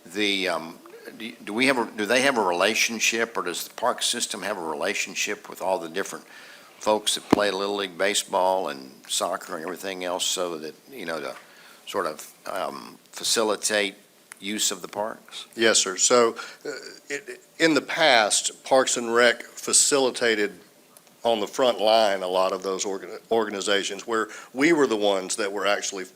do they have a relationship, or does the park system have a relationship with all the different folks that play Little League Baseball and soccer and everything else, so that, to sort of facilitate use of the parks? Yes, sir. So in the past, Parks and Rec facilitated on the front line a lot of those organizations, where we were the ones that were actually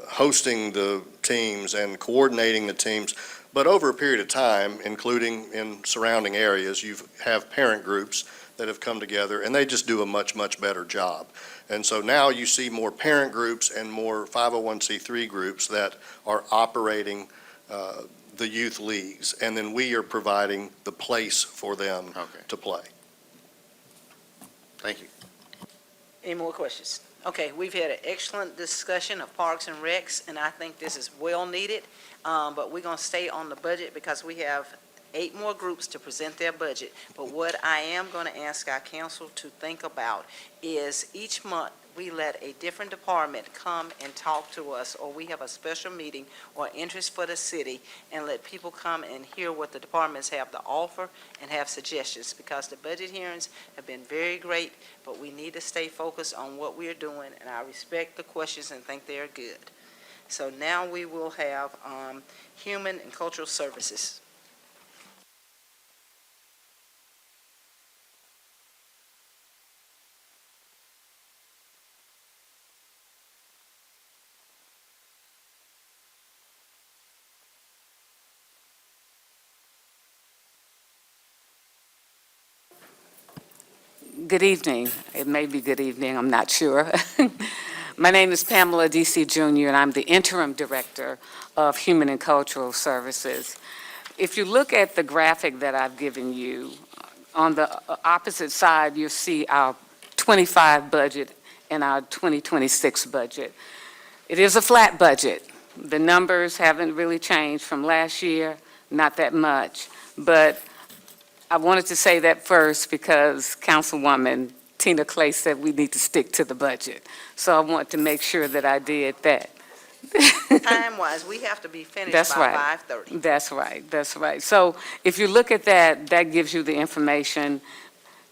hosting the teams and coordinating the teams. But over a period of time, including in surrounding areas, you have parent groups that have come together, and they just do a much, much better job. And so now you see more parent groups and more 501c3 groups that are operating the youth leagues, and then we are providing the place for them Okay, to play. thank you. Any more questions? Okay, we've had an excellent discussion of Parks and Recs, and I think this is well needed, but we're going to stay on the budget because we have 8 more groups to present their budget. But what I am going to ask our council to think about is each month, we let a different department come and talk to us, or we have a special meeting or interest for the city, and let people come and hear what the departments have to offer and have suggestions, because the budget hearings have been very great, but we need to stay focused on what we are doing, and I respect the questions and think they're good. So now we will have Human and Cultural Services. Good evening. It may be good evening, I'm not sure. My name is Pamela D.C. Jr., and I'm the Interim Director of Human and Cultural Services. If you look at the graphic that I've given you, on the opposite side, you'll see our 25 budget and our 2026 budget. It is a flat budget. The numbers haven't really changed from last year, not that much, but I wanted to say that first because Councilwoman Tina Clay said we need to stick to the budget. So I want to make sure that I did that. Time-wise, we have to be finished That's by right. 5:30. That's right, that's right. So if you look at that, that gives you the information.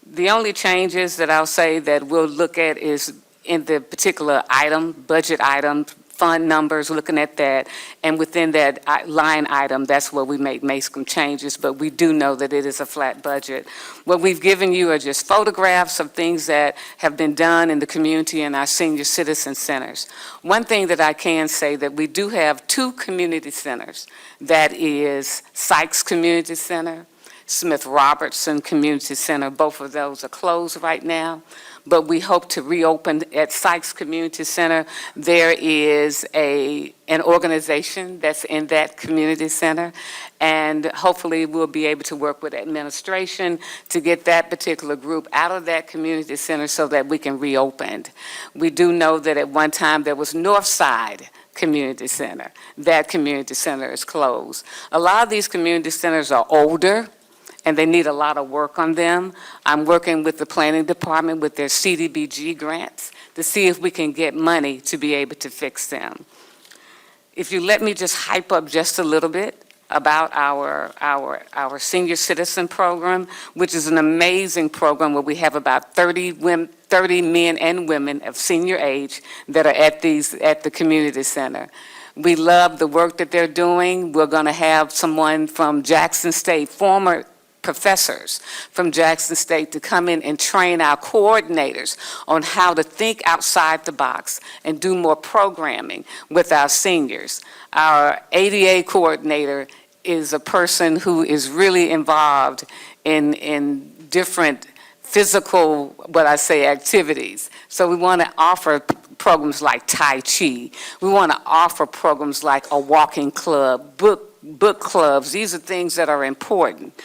The only changes that I'll say that we'll look at is in the particular item, budget item, fund numbers, looking at that, and within that line item, that's where we make some changes, but we do know that it is a flat budget. What we've given you are just photographs of things that have been done in the community and our senior citizen centers. One thing that I can say that we do have 2 community centers. That is Sykes Community Center, Smith Robertson Community Center. Both of those are closed right now, but we hope to reopen at Sykes Community Center. There is an organization that's in that community center, and hopefully we'll be able to work with administration to get that particular group out of that community center so that we can reopen. We do know that at one time there was Northside Community Center. That community center is closed. A lot of these community centers are older, and they need a lot of work on them. I'm working with the planning department with their CDBG grants to see if we can get money to be able to fix them. If you let me just hype up just a little bit about our senior citizen program, which is an amazing program where we have about 30 men and women of senior age that are at the community center. We love the work that they're doing. We're going to have someone from Jackson State, former professors from Jackson State, to come in and train our coordinators on how to think outside the box and do more programming with our seniors. Our ADA coordinator is a person who is really involved in different physical, activities. So we want to offer programs like Tai Chi. We want to offer programs like a walking club, book clubs. These are things that are important.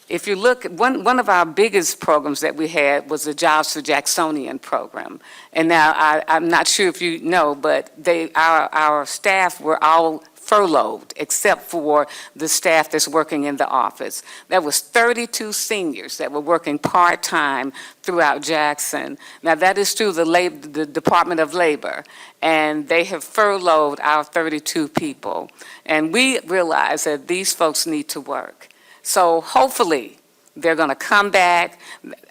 If you look, one of our biggest programs that we had was the Jobs for Jacksonian program. And now I'm not sure if you know, but our staff were all furloughed, except for the staff that's working in the office. That was 32 seniors that were working part-time throughout Jackson. Now, that is through the Department of Labor, and they have furloughed our 32 people. And we realize that these folks need to work. So hopefully, they're going to come back.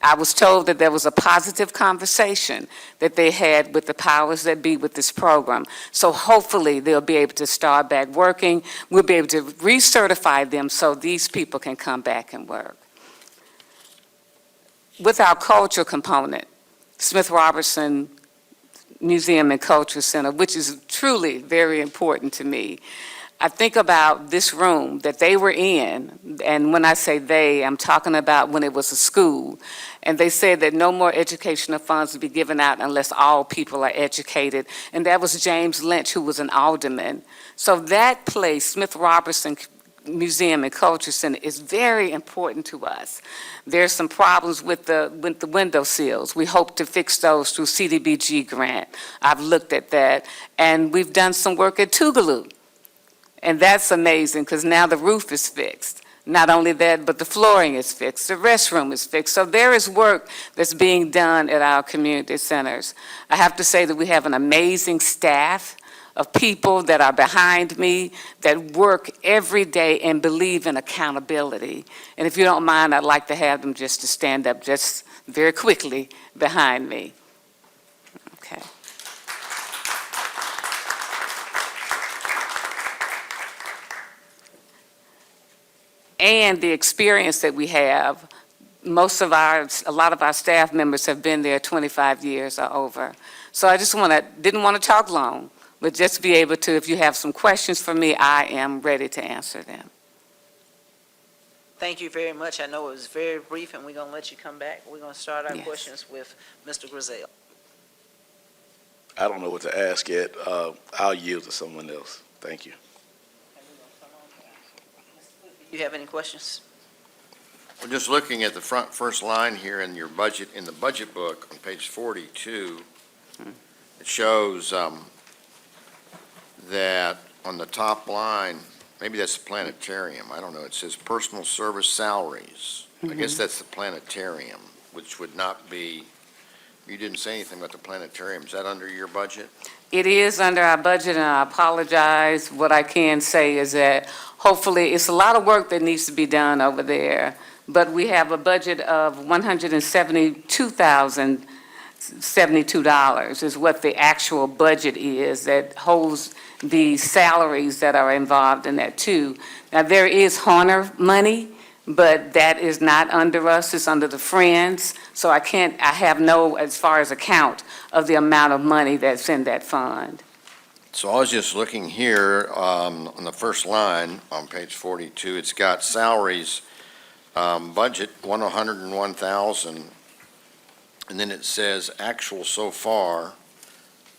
I was told that there was a positive conversation that they had with the powers that be with this program. So hopefully, they'll be able to start back working. We'll be able to recertify them so these people can come back and work. With our cultural component, Smith Robertson Museum and Culture Center, which is truly very important to me, I think about this room that they were in, and when I say they, I'm talking about when it was a school, and they said that no more educational funds would be given out unless all people are educated, and that was James Lynch, who was an alderman. So that place, Smith Robertson Museum and Culture Center, is very important to us. There's some problems with the window sills. We hope to fix those through CDBG grant. I've looked at that, and we've done some work at Tougaloo. And that's amazing, because now the roof is fixed. Not only that, but the flooring is fixed, the restroom is fixed. So there is work that's being done at our community centers. I have to say that we have an amazing staff of people that are behind me that work every day and believe in accountability. And if you don't mind, I'd like to have them just to stand up just very quickly behind me. Okay. And the experience that we have, a lot of our staff members have been there 25 years or over. So I just didn't want to talk long, but just be able to, if you have some questions for me, I am ready to answer them. Thank you very much. I know it was very brief, and we're going to let you come back. We're going to start our Yes. questions with Mr. Griselle. I don't know what to ask yet. I'll yield to someone else. Thank you. You have any questions? We're just looking at the first line here in your budget, in the budget book on page 42. It shows that on the top line, maybe that's the planetarium, I don't know, it says personal service salaries. I guess that's the planetarium, which would not be, you didn't say anything about the planetarium. Is that under your budget? It is under our budget, and I apologize. What I can say is that hopefully, it's a lot of work that needs to be done over there, but we have a budget of $172,072 is what the actual budget is that holds the salaries that are involved in that too. Now, there is Horner money, but that is not under us, it's under the Friends, so I have no, as far as a count of the amount of money that's in that fund. So I was just looking here on the first line on page 42. It's got salaries, budget, 101,000, and then it says actual so far,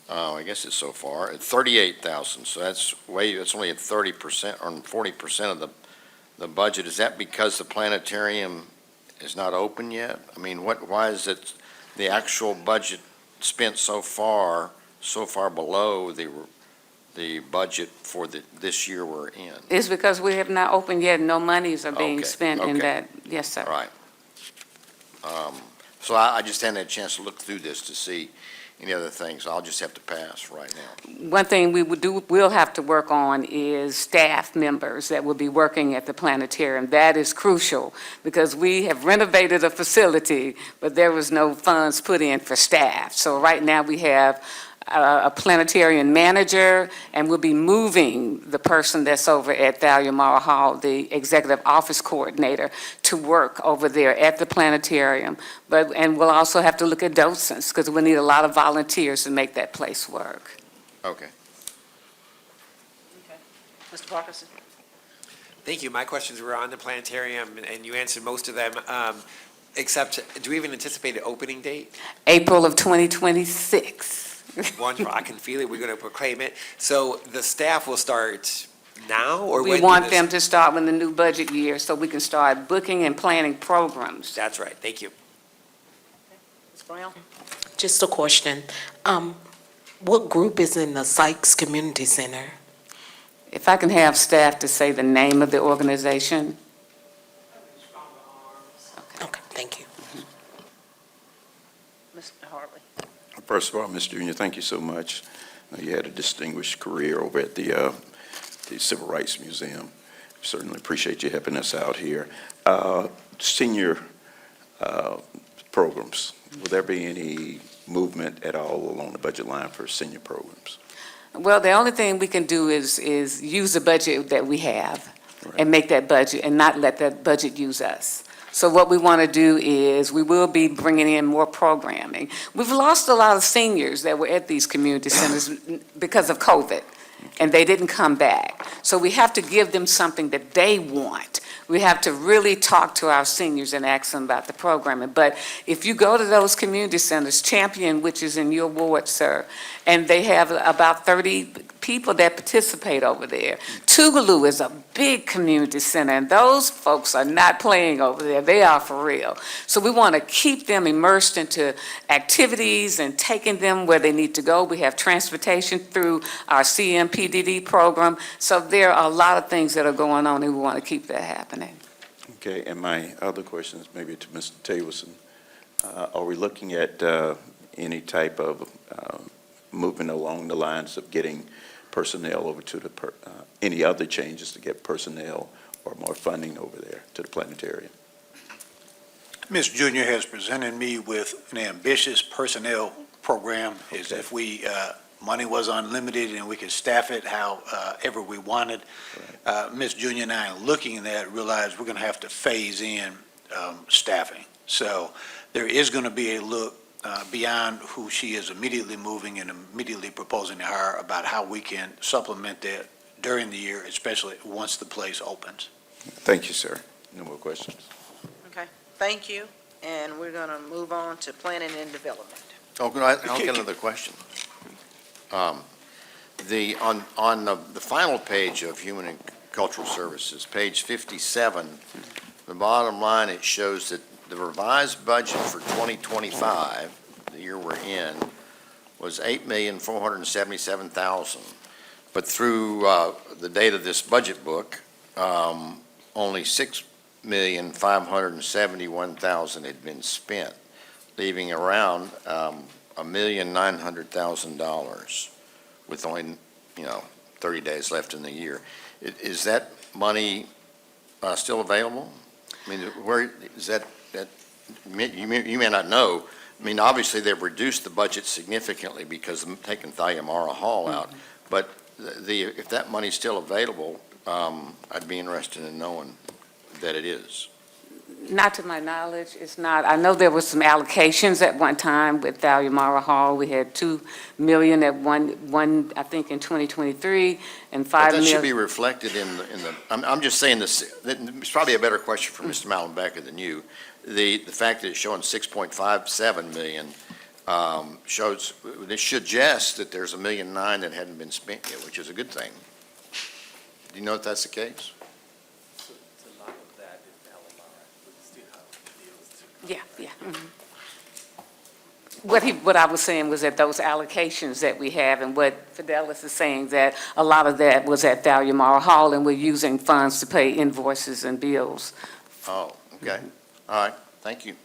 I guess it's so far, at 38,000. So that's only at 30% or 40% of the budget. Is that because the planetarium is not open yet? I mean, why is it the actual budget spent so far below the budget for this year we're in? It's because we have not opened yet, no monies are being Okay, spent in okay. that. Yes, sir. Right. So I just hadn't had a chance to look through this to see any other things. I'll just have to pass right now. One thing we'll have to work on is staff members that will be working at the planetarium. That is crucial, because we have renovated a facility, but there was no funds put in for staff. So right now, we have a planetarium manager, and we'll be moving the person that's over at Thalia Morrow Hall, the executive office coordinator, to work over there at the planetarium. And we'll also have to look at docents, because we need a lot of volunteers to make that place work. Okay. Mr. Parkinson? Thank you. My questions were on the planetarium, and you answered most of them, except, do we have an anticipated opening date? April of 2026. Wonderful. I can feel it. We're going to proclaim it. So the staff will start now, or when? We want them to start with the new budget year, so we can start booking and planning programs. That's right. Thank you. Ms. Brown? Just a question. What group is in the Sykes Community Center? If I can have staff to say the name of the organization? Okay, thank you. Mr. Hartley. First of all, Mr. Junior, thank you so much. You had a distinguished career over at the Civil Rights Museum. Certainly appreciate you helping us out here. Senior programs, will there be any movement at all along the budget line for senior programs? Well, the only thing we can do is use the budget that we have Right. and make that budget and not let that budget use us. So what we want to do is, we will be bringing in more programming. We've lost a lot of seniors that were at these community centers because of COVID, and they didn't come back. So we have to give them something that they want. We have to really talk to our seniors and ask them about the programming. But if you go to those community centers, Champion, which is in your ward, sir, and they have about 30 people that participate over there. Tougaloo is a big community center, and those folks are not playing over there. They are for real. So we want to keep them immersed into activities and taking them where they need to go. We have transportation through our CMPDD program. So there are a lot of things that are going on, and we want to keep that happening. Okay, and my other question is maybe to Mr. Taylorson. Are we looking at any type of movement along the lines of getting personnel over to any other changes to get personnel or more funding over there to the planetarium? Mr. Junior has presented me with an ambitious personnel program, as Okay. if money was unlimited and we could staff it however we wanted. Ms. Junior and I, looking at that, realized we're going to have to phase in staffing. So there is going to be a look beyond who she is immediately moving and immediately proposing to hire about how we can supplement that during the year, especially once the place opens. Thank you, sir. No more questions. Okay, thank you. And we're going to move on to planning and development. Oh, I'll get another question. On the final page of Human and Cultural Services, page 57, the bottom line, it shows that the revised budget for 2025, the year we're in, was $8,477,000. But through the date of this budget book, only $6,571,000 had been spent, leaving around $1,900,000 with only, 30 days left in the year. Is that money still available? I mean, where is that you may not know. I mean, obviously, they've reduced the budget significantly because of taking Thalia-Mara Hall out. But if that money's still available, I'd be interested in knowing that it is. Not to my knowledge, it's not. I know there was some allocations at one time with Thalia-Mara Hall. We had $2 million at one, I think, in 2023, and $5 But that million. should be reflected in the, I'm just saying this, it's probably a better question for Mr. Malambecker than you. The fact that it's showing 6.57 million shows, this suggests that there's $1.9 million that hadn't been spent yet, which is a good thing. Do you know if that's the case? Yeah. Mhm. What I was saying was that those allocations that we have, and what Fidelis is saying, that a lot of that was at Thalia-Mara Hall, and we're using funds to pay invoices and bills. Oh, okay. All right, thank you.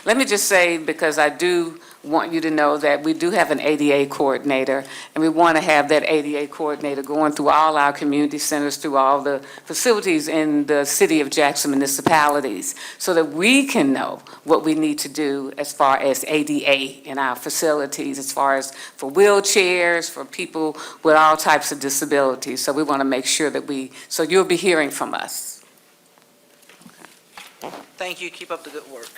Let me just say, because I do want you to know that we do have an ADA coordinator, and we want to have that ADA coordinator going through all our community centers, through all the facilities in the city of Jackson municipalities, so that we can know what we need to do as far as ADA in our facilities, as far as for wheelchairs, for people with all types of disabilities. So we want to make sure that so you'll be hearing from us. Thank you, keep up the good work.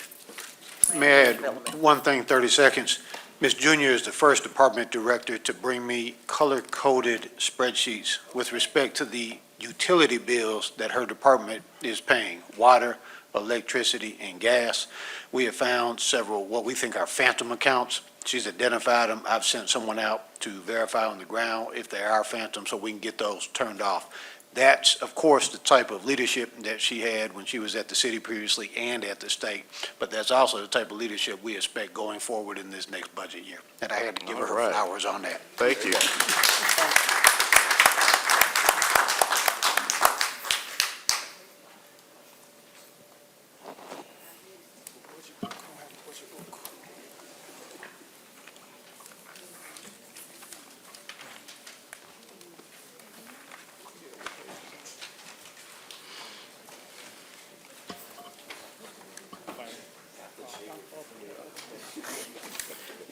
May I add one thing, 30 seconds? Ms. Junior is the first department director to bring me color-coded spreadsheets with respect to the utility bills that her department is paying, water, electricity, and gas. We have found several, what we think are phantom accounts. She's identified them. I've sent someone out to verify on the ground if they are phantom, so we can get those turned off. That's, of course, the type of leadership that she had when she was at the city previously and at the state, but that's also the type of leadership we expect going forward in this next budget year. And I had to give her All right. flowers on that. Thank you.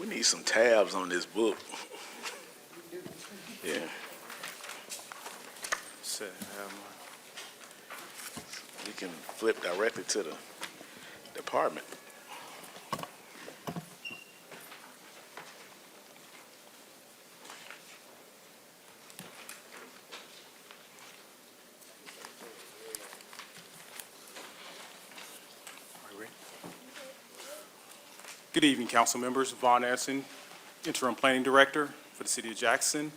We need some tabs on this book. Yeah. So, we can flip directly to the department. Good evening, council members. Vaughn Anderson, Interim Planning Director for the City of Jackson.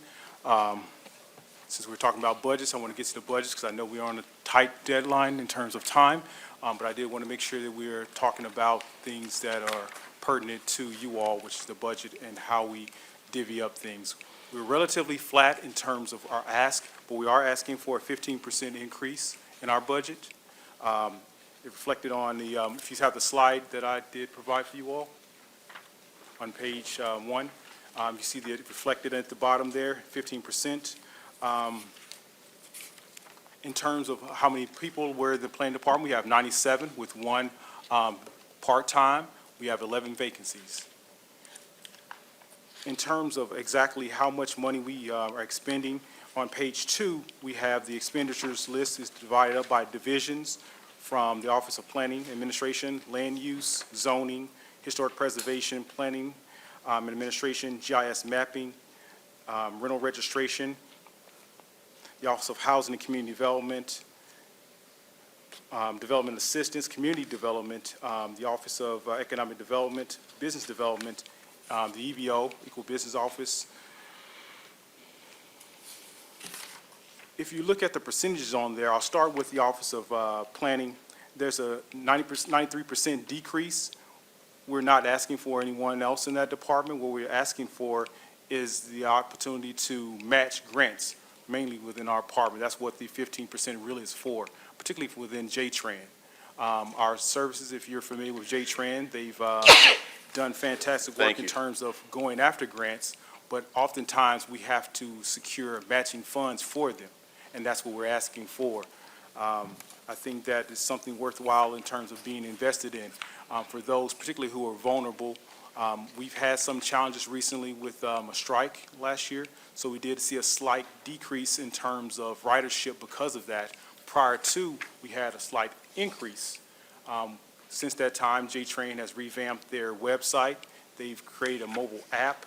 Since we're talking about budgets, I want to get to the budgets because I know we are on a tight deadline in terms of time, but I did want to make sure that we're talking about things that are pertinent to you all, which is the budget and how we divvy up things. We're relatively flat in terms of our ask, but we are asking for a 15% increase in our budget. It reflected on the, if you have the slide that I did provide for you all, on page 1. You see that reflected at the bottom there, 15%. In terms of how many people were in the planning department, we have 97 with 1 part-time. We have 11 vacancies. In terms of exactly how much money we are expending, on page 2, we have the expenditures list is divided up by divisions from the Office of Planning Administration, Land Use, Zoning, Historic Preservation, Planning and Administration, GIS Mapping, Rental Registration, the Office of Housing and Community Development, Development Assistance, Community Development, the Office of Economic Development, Business Development, the EBO, Equal Business Office. If you look at the percentages on there, I'll start with the Office of Planning. There's a 93% decrease. We're not asking for anyone else in that department. What we're asking for is the opportunity to match grants, mainly within our department. That's what the 15% really is for, particularly within J-Tran. Our services, if you're familiar with J-Tran, they've done fantastic work in terms of going after grants, but oftentimes we have to secure matching funds for them, and that's what we're asking for. I think that is something worthwhile in terms of being invested in. For those particularly who are vulnerable, we've had some challenges recently with a strike last year, so we did see a slight decrease in terms of ridership because of that. Prior to, we had a slight increase. Since that time, J-Train has revamped their website. They've created a mobile app.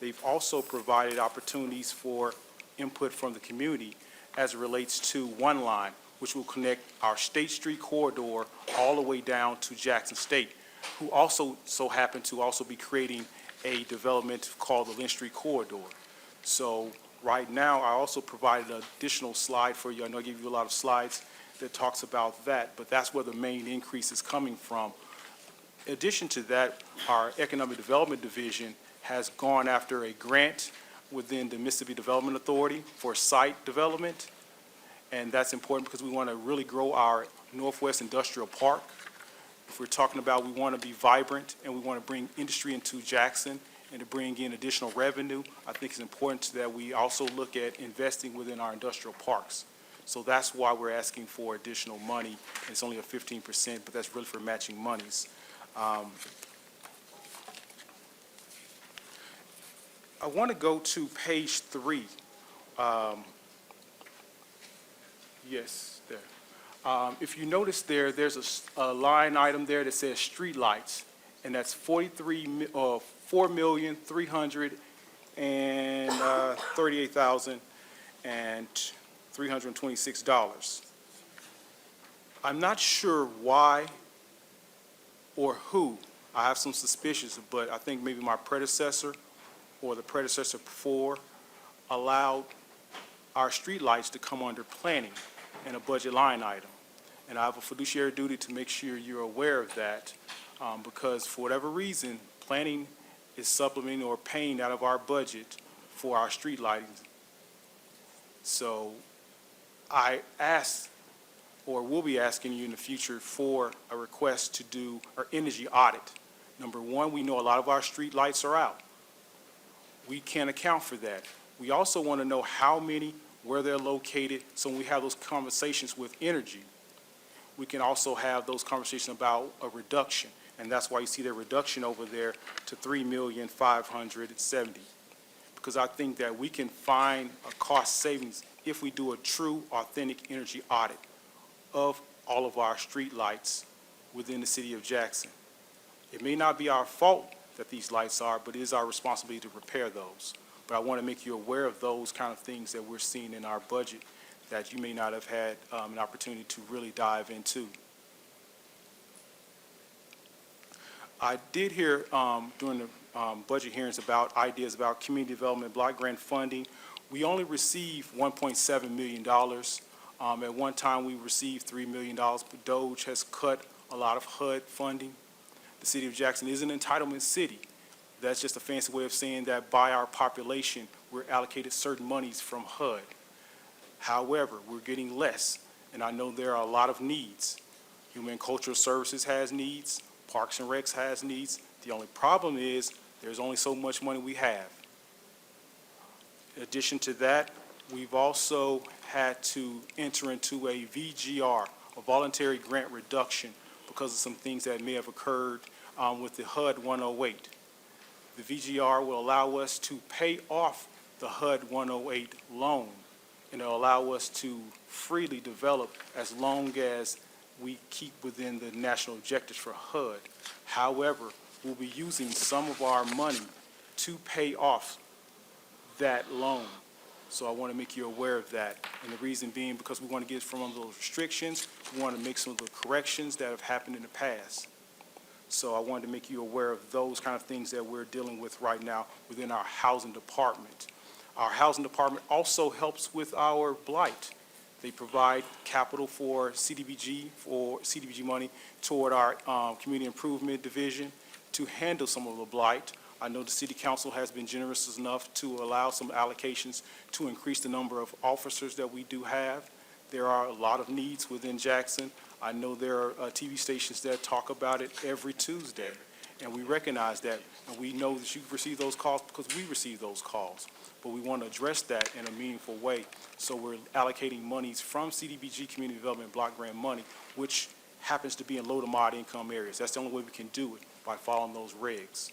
They've also provided opportunities for input from the community as it relates to One Line, which will connect our State Street corridor all the way down to Jackson State, who also so happen to also be creating a development called the Lynn Street Corridor. So right now, I also provided an additional slide for you. I know I gave you a lot of slides that talks about that, but that's where the main increase is coming from. In addition to that, our Economic Development Division has gone after a grant within the Mississippi Development Authority for site development. And that's important because we want to really grow our Northwest Industrial Park. If we're talking about we want to be vibrant and we want to bring industry into Jackson and to bring in additional revenue, I think it's important that we also look at investing within our industrial parks. So that's why we're asking for additional money. It's only a 15%, but that's really for matching monies. I want to go to page 3. Yes, there. If you notice there, there's a line item there that says streetlights, and that's $4,338,326. I'm not sure why or who. I have some suspicions, but I think maybe my predecessor or the predecessor before allowed our streetlights to come under planning and a budget line item. And I have a fiduciary duty to make sure you're aware of that, because for whatever reason, planning is supplementing or paying out of our budget for our street lighting. So I asked, or will be asking you in the future for a request to do our energy audit. Number one, we know a lot of our street lights are out. We can't account for that. We also want to know how many, where they're located, so when we have those conversations with energy, we can also have those conversations about a reduction. And that's why you see the reduction over there to 3,570,000. Because I think that we can find a cost savings if we do a true, authentic energy audit of all of our streetlights within the city of Jackson. It may not be our fault that these lights are, but it is our responsibility to repair those. But I want to make you aware of those kind of things that we're seeing in our budget that you may not have had an opportunity to really dive into. I did hear during the budget hearings about ideas about community development block grant funding. We only received $1.7 million. At one time, we received $3 million, but DOGE has cut a lot of HUD funding. The city of Jackson is an entitlement city. That's just a fancy way of saying that by our population, we're allocated certain monies from HUD. However, we're getting less, and I know there are a lot of needs. Human and Cultural Services has needs. Parks and Recs has needs. The only problem is there's only so much money we have. In addition to that, we've also had to enter into a VGR, a voluntary grant reduction, because of some things that may have occurred with the HUD 108. The VGR will allow us to pay off the HUD 108 loan, and it'll allow us to freely develop as long as we keep within the national objectives for HUD. However, we'll be using some of our money to pay off that loan. So I want to make you aware of that. And the reason being because we want to get from those restrictions, we want to make some of the corrections that have happened in the past. So I wanted to make you aware of those kind of things that we're dealing with right now within our housing department. Our housing department also helps with our blight. They provide capital for CDBG money toward our community improvement division to handle some of the blight. I know the city council has been generous enough to allow some allocations to increase the number of officers that we do have. There are a lot of needs within Jackson. I know there are TV stations that talk about it every Tuesday, and we recognize that, and we know that you receive those calls because we receive those calls. But we want to address that in a meaningful way. So we're allocating monies from CDBG Community Development Block Grant money, which happens to be in low to moderate income areas. That's the only way we can do it, by following those regs.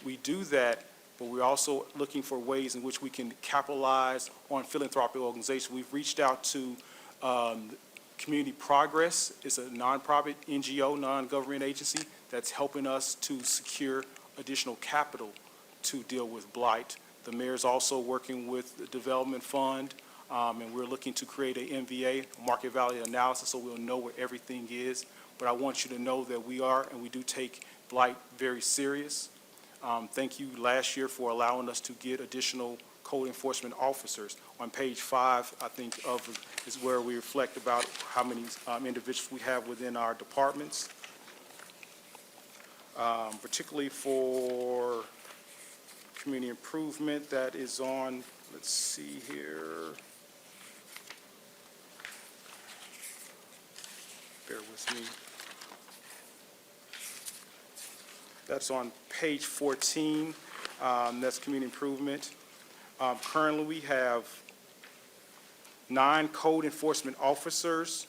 We do that, but we're also looking for ways in which we can capitalize on philanthropic organizations. We've reached out to Community Progress. It's a nonprofit NGO, non-government agency, that's helping us to secure additional capital to deal with blight. The mayor's also working with the Development Fund, and we're looking to create a MVA, market value analysis, so we'll know where everything is. But I want you to know that we are, and we do take blight very serious. Thank you last year for allowing us to get additional code enforcement officers. On page 5, I think, is where we reflect about how many individuals we have within our departments, particularly for community improvement. That is on, let's see here. Bear with me. That's on page 14. That's community improvement. Currently, we have 9 code enforcement officers,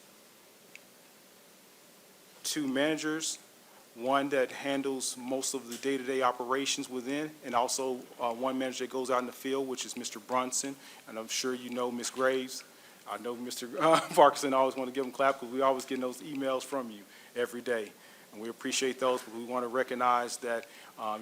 2 managers, 1 that handles most of the day-to-day operations within, and also 1 manager that goes out in the field, which is Mr. Brunson. And I'm sure you know Ms. Graves. I know Mr. Parkinson, I always want to give him a clap because we always get those emails from you every day. And we appreciate those, but we want to recognize that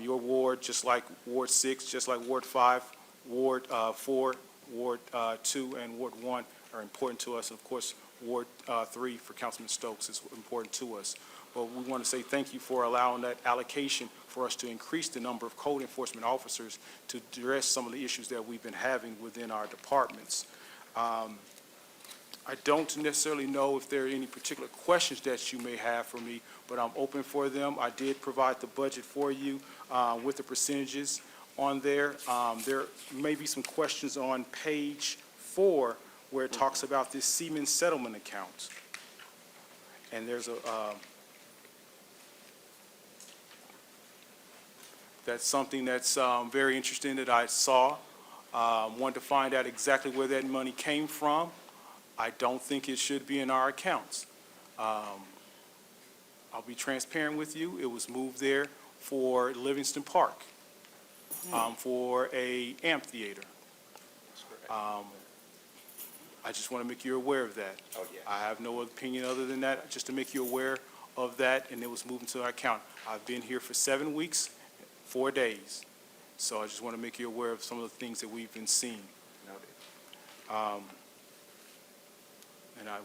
your ward, just like Ward 6, just like Ward 5, Ward 4, Ward 2, and Ward 1 are important to us. And of course, Ward 3 for Councilman Stokes is important to us. But we want to say thank you for allowing that allocation for us to increase the number of code enforcement officers to address some of the issues that we've been having within our departments. I don't necessarily know if there are any particular questions that you may have for me, but I'm open for them. I did provide the budget for you with the percentages on there. There may be some questions on page 4 where it talks about this Siemens settlement account. And there's that's something that's very interesting that I saw. Wanted to find out exactly where that money came from. I don't think it should be in our accounts. I'll be transparent with you, it was moved there for Livingston Park, for a amphitheater. I just want to make you aware of that. Oh, yeah. I have no opinion other than that, just to make you aware of that, and it was moved into our account. I've been here for 7 weeks, 4 days, so I just want to make you aware of some of the things that we've been seeing.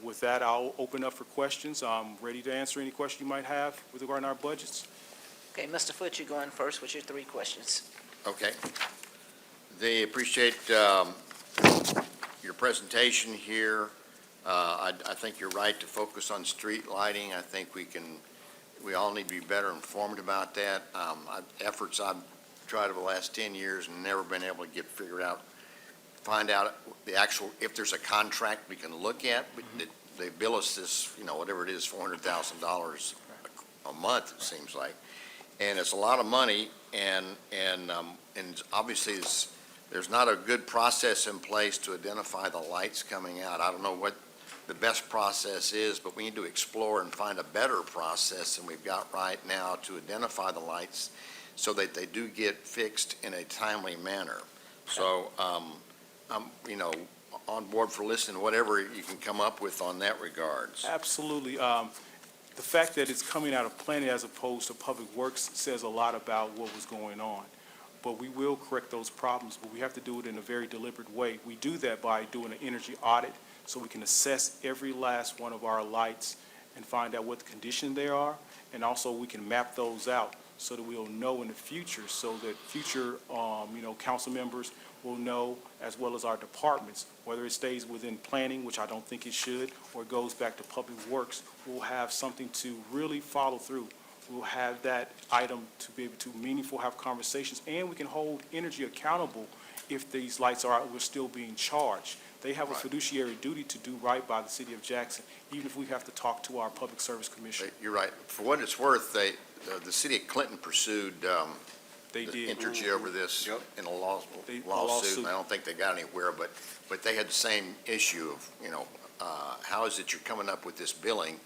With that, I'll open up for questions. I'm ready to answer any question you might have with regard to our budgets. Okay, Mr. Foote, you're going first with your 3 questions. Okay. They appreciate your presentation here. I think you're right to focus on street lighting. I think we all need to be better informed about that. Efforts I've tried over the last 10 years and never been able to find out the actual, if there's a contract we can look at. They bill us this, whatever it is, $400,000 a month, it seems like. And it's a lot of money, and obviously there's not a good process in place to identify the lights coming out. I don't know what the best process is, but we need to explore and find a better process than we've got right now to identify the lights so that they do get fixed in a timely manner. So, I'm, on board for listening, whatever you can come up with on that regards. Absolutely. The fact that it's coming out of planning as opposed to Public Works says a lot about what was going on. But we will correct those problems, but we have to do it in a very deliberate way. We do that by doing an energy audit, so we can assess every last one of our lights and find out what the condition they are, and also we can map those out so that we'll know in the future, so that future, council members will know, as well as our departments, whether it stays within planning, which I don't think it should, or it goes back to Public Works, we'll have something to really follow through. We'll have that item to be able to meaningful have conversations, and we can hold energy accountable if these lights we're still being charged. They have a Right. fiduciary duty to do right by the city of Jackson, even if we have to talk to our Public Service Commission. You're right. For what it's worth, the city of Clinton pursued They the did. Entergy over this in a They- a lawsuit. lawsuit. And I don't think they got anywhere, but they had the same issue of, how is it you're coming up with this billing?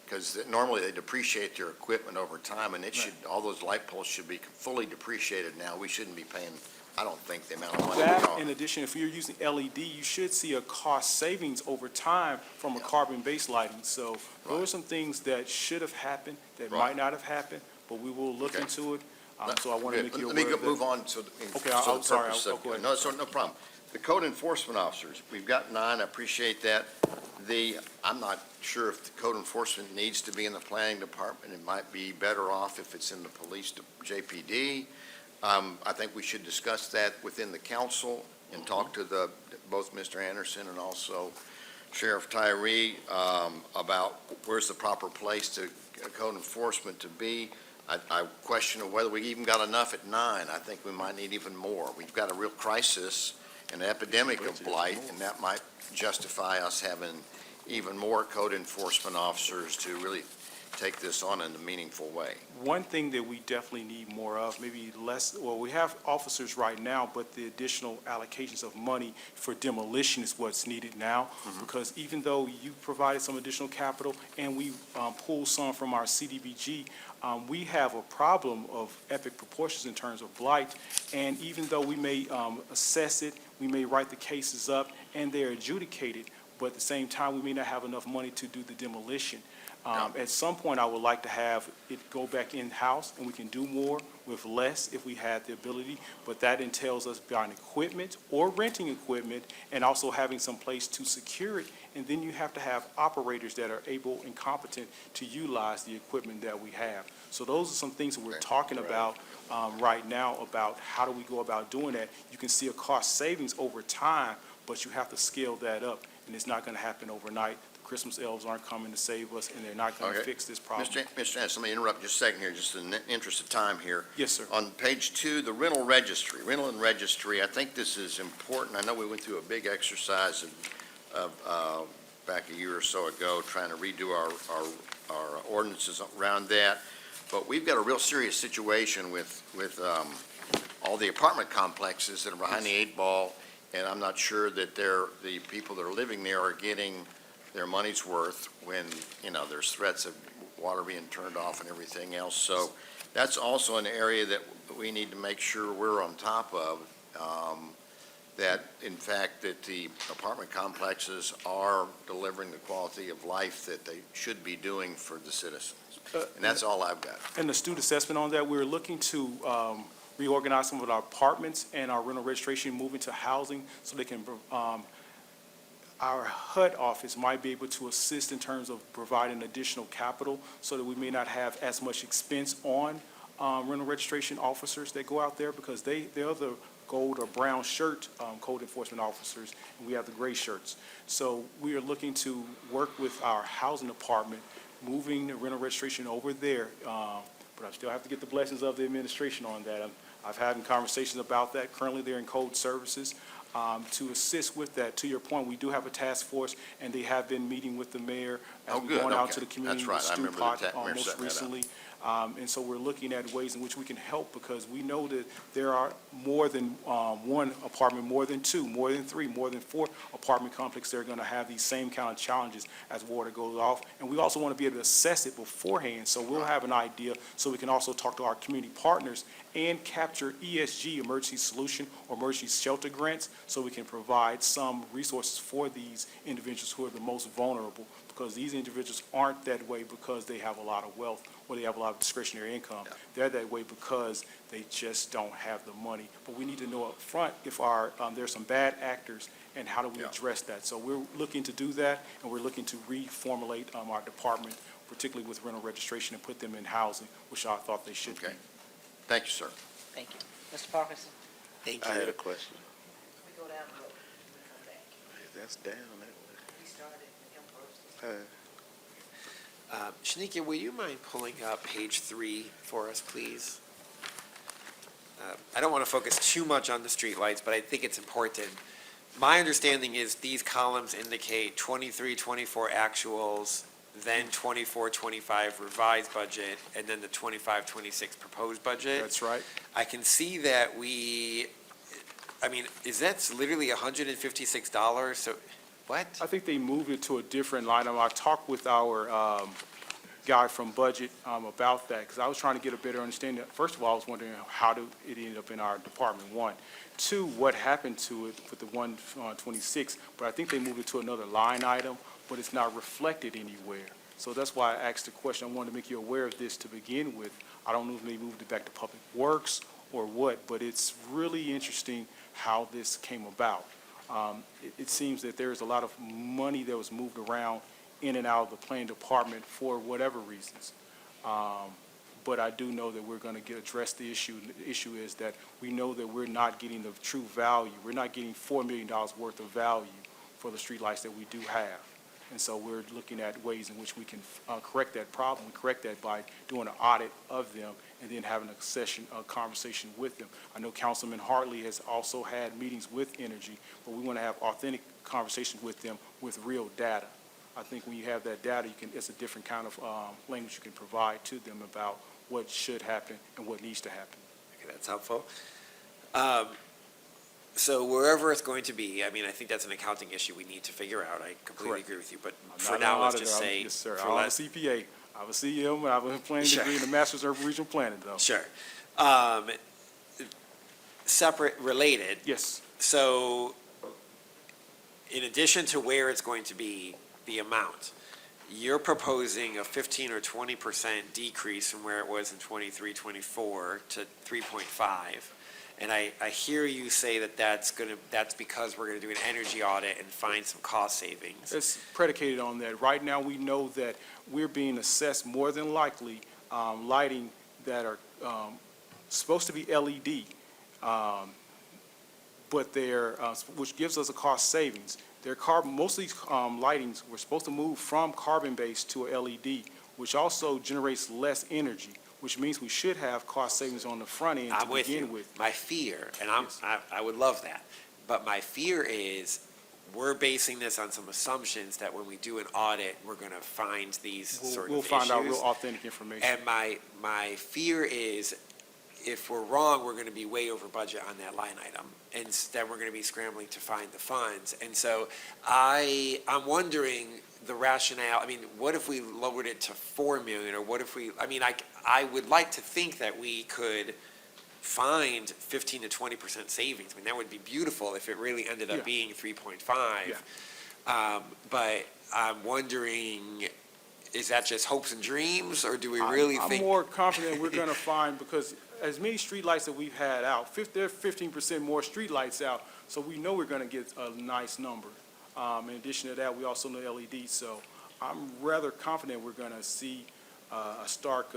Because normally they depreciate their equipment over time, and all those light poles should be fully depreciated now. We shouldn't be paying, I don't think, the amount of money we That, are. in addition, if you're using LED, you should see a cost savings over time from a carbon-based lighting. So those are some things that should have happened, that Right. might not have happened, but we will look Okay. into it. So I want to Good. make you Let me aware of move that. on Okay, so I'm the sorry, purpose I'll of- go ahead. No problem. The code enforcement officers, we've got 9, I appreciate that. I'm not sure if the code enforcement needs to be in the planning department. It might be better off if it's in the police, JPD. I think we should discuss that within the council and talk to both Mr. Anderson and also Sheriff Tyree about where's the proper place to code enforcement to be. I question whether we even got enough at 9. I think we might need even more. We've got a real crisis, an epidemic of blight, and that might justify us having even more code enforcement officers to really take this on in a meaningful way. One thing that we definitely need more of, maybe less, well, we have officers right now, but the additional allocations of money for demolition is what's needed now. Because even though you provided some additional capital and we pulled some from our CDBG, we have a problem of epic proportions in terms of blight. And even though we may assess it, we may write the cases up and they're adjudicated, but at the same time, we may not have enough money to do the demolition. At some point, I would like to have it go back in-house, and we can do more with less if we had the ability, but that entails us buying equipment or renting equipment and also having some place to secure it. And then you have to have operators that are able and competent to utilize the equipment that we have. So those are some things that we're talking about right now, about how do we go about doing that. You can see a cost savings over time, but you have to scale that up, and it's not going to happen overnight. Christmas elves aren't coming to save us, and they're not going to Okay. fix this problem. Mr. Anderson, let me interrupt just a second here, just in the interest of time here. Yes, sir. On page 2, the rental and registry, I think this is important. I know we went through a big exercise of back a year or so ago, trying to redo our ordinances around that. But we've got a real serious situation with all the apartment complexes that are behind the 8 ball, and I'm not sure that the people that are living there are getting their money's worth when, there's threats of water being turned off and everything else. So that's also an area that we need to make sure we're on top of, that in fact that the apartment complexes are delivering the quality of life that they should be doing for the citizens. And that's all I've got. And the student assessment on that, we're looking to reorganize some of our apartments and our rental registration, move into housing, so they can, our HUD office might be able to assist in terms of providing additional capital so that we may not have as much expense on rental registration officers that go out there, because they're the gold or brown shirt code enforcement officers, and we have the gray shirts. So we are looking to work with our housing department, moving the rental registration over there, but I still have to get the blessings of the administration on that. I've had conversations about that. Currently, they're in code services to assist with that. To your point, we do have a task force, and they have been meeting with the mayor as Oh, we're good, going out okay. to the community. That's right. I with remember the Stu Pot, mayor most setting that up. recently. And so we're looking at ways in which we can help, because we know that there are more than one apartment, more than two, more than three, more than four apartment complexes that are going to have these same kind of challenges as water goes off. And we also want to be able to assess it beforehand, so we'll have an idea, so we can also talk to our community partners and capture ESG, emergency solution or emergency shelter grants, so we can provide some resources for these individuals who are the most vulnerable, because these individuals aren't that way because they have a lot of wealth or they have a lot of discretionary income. Yeah. They're that way because they just don't have the money. But we need to know up front if there's some bad actors, and how do we Yeah. address that? So we're looking to do that, and we're looking to reformulate our department, particularly with rental registration, and put them in housing, which I thought they should be. Okay. Thank you, sir. Thank you. Mr. Parkinson? Thank I had you. a question. We go down the road, we come back. That's down that We started with him first. way. Shanika, will you mind pulling up page 3 for us, please? I don't want to focus too much on the streetlights, but I think it's important. My understanding is these columns indicate 23, 24 actuals, then 24, 25 revised budget, and then the 25, 26 proposed budget. That's right. I can see that that's literally $156, so, what? I think they moved it to a different line item. I talked with our guy from budget about that, because I was trying to get a better understanding. First of all, I was wondering how did it end up in our department, one. Two, what happened to it with the 126, but I think they moved it to another line item, but it's not reflected anywhere. So that's why I asked the question. I wanted to make you aware of this to begin with. I don't know if they moved it back to Public Works or what, but it's really interesting how this came about. It seems that there's a lot of money that was moved around in and out of the planning department for whatever reasons. But I do know that we're going to address the issue. The issue is that we know that we're not getting the true value. We're not getting $4 million worth of value for the streetlights that we do have. And so we're looking at ways in which we can correct that problem. We correct that by doing an audit of them and then having a conversation with them. I know Councilman Hartley has also had meetings with Energy, but we want to have authentic conversations with them with real data. I think when you have that data, it's a different kind of language you can provide to them about what should happen and what needs to happen. Okay, that's helpful. So wherever it's going to be, I think that's an accounting issue we need to figure out. I completely Correct. agree with you, but I'm for not now, an let's auditor. just say. Yes, sir. for I'm a less- CPA. I have a CM, and I have a planning Sure. degree and a master's of regional planning, though. Sure. Separate, related, Yes. so in addition to where it's going to be, the amount, you're proposing a 15 or 20% decrease from where it was in 23, 24 to 3.5. And I hear you say that that's because we're gonna do an energy audit and find some cost savings. It's predicated on that. Right now, we know that we're being assessed more than likely lighting that are supposed to be LED, but which gives us a cost savings. Most of these lightings were supposed to move from carbon-based to a LED, which also generates less energy, which means we should have cost savings on the front end to I'm with begin you. with. My fear, and Yes. I would love that, but my fear is we're basing this on some assumptions that when we do an audit, we're gonna find these sort of We'll issues. find out real authentic information. And my fear is, if we're wrong, we're gonna be way over budget on that line item, and then we're gonna be scrambling to find the funds. And so I'm wondering the rationale, I mean, what if we lowered it to 4 million, or what if we, I mean, I would like to think that we could find 15 to 20% savings. I mean, that would be beautiful if it really ended Yeah. up being 3.5. But I'm wondering, is that just hopes and dreams, or do we really I'm think? more confident we're gonna find, because as many streetlights that we've had out, there are 15% more streetlights out, so we know we're gonna get a nice number. In addition to that, we also know LEDs, so I'm rather confident we're gonna see a stark,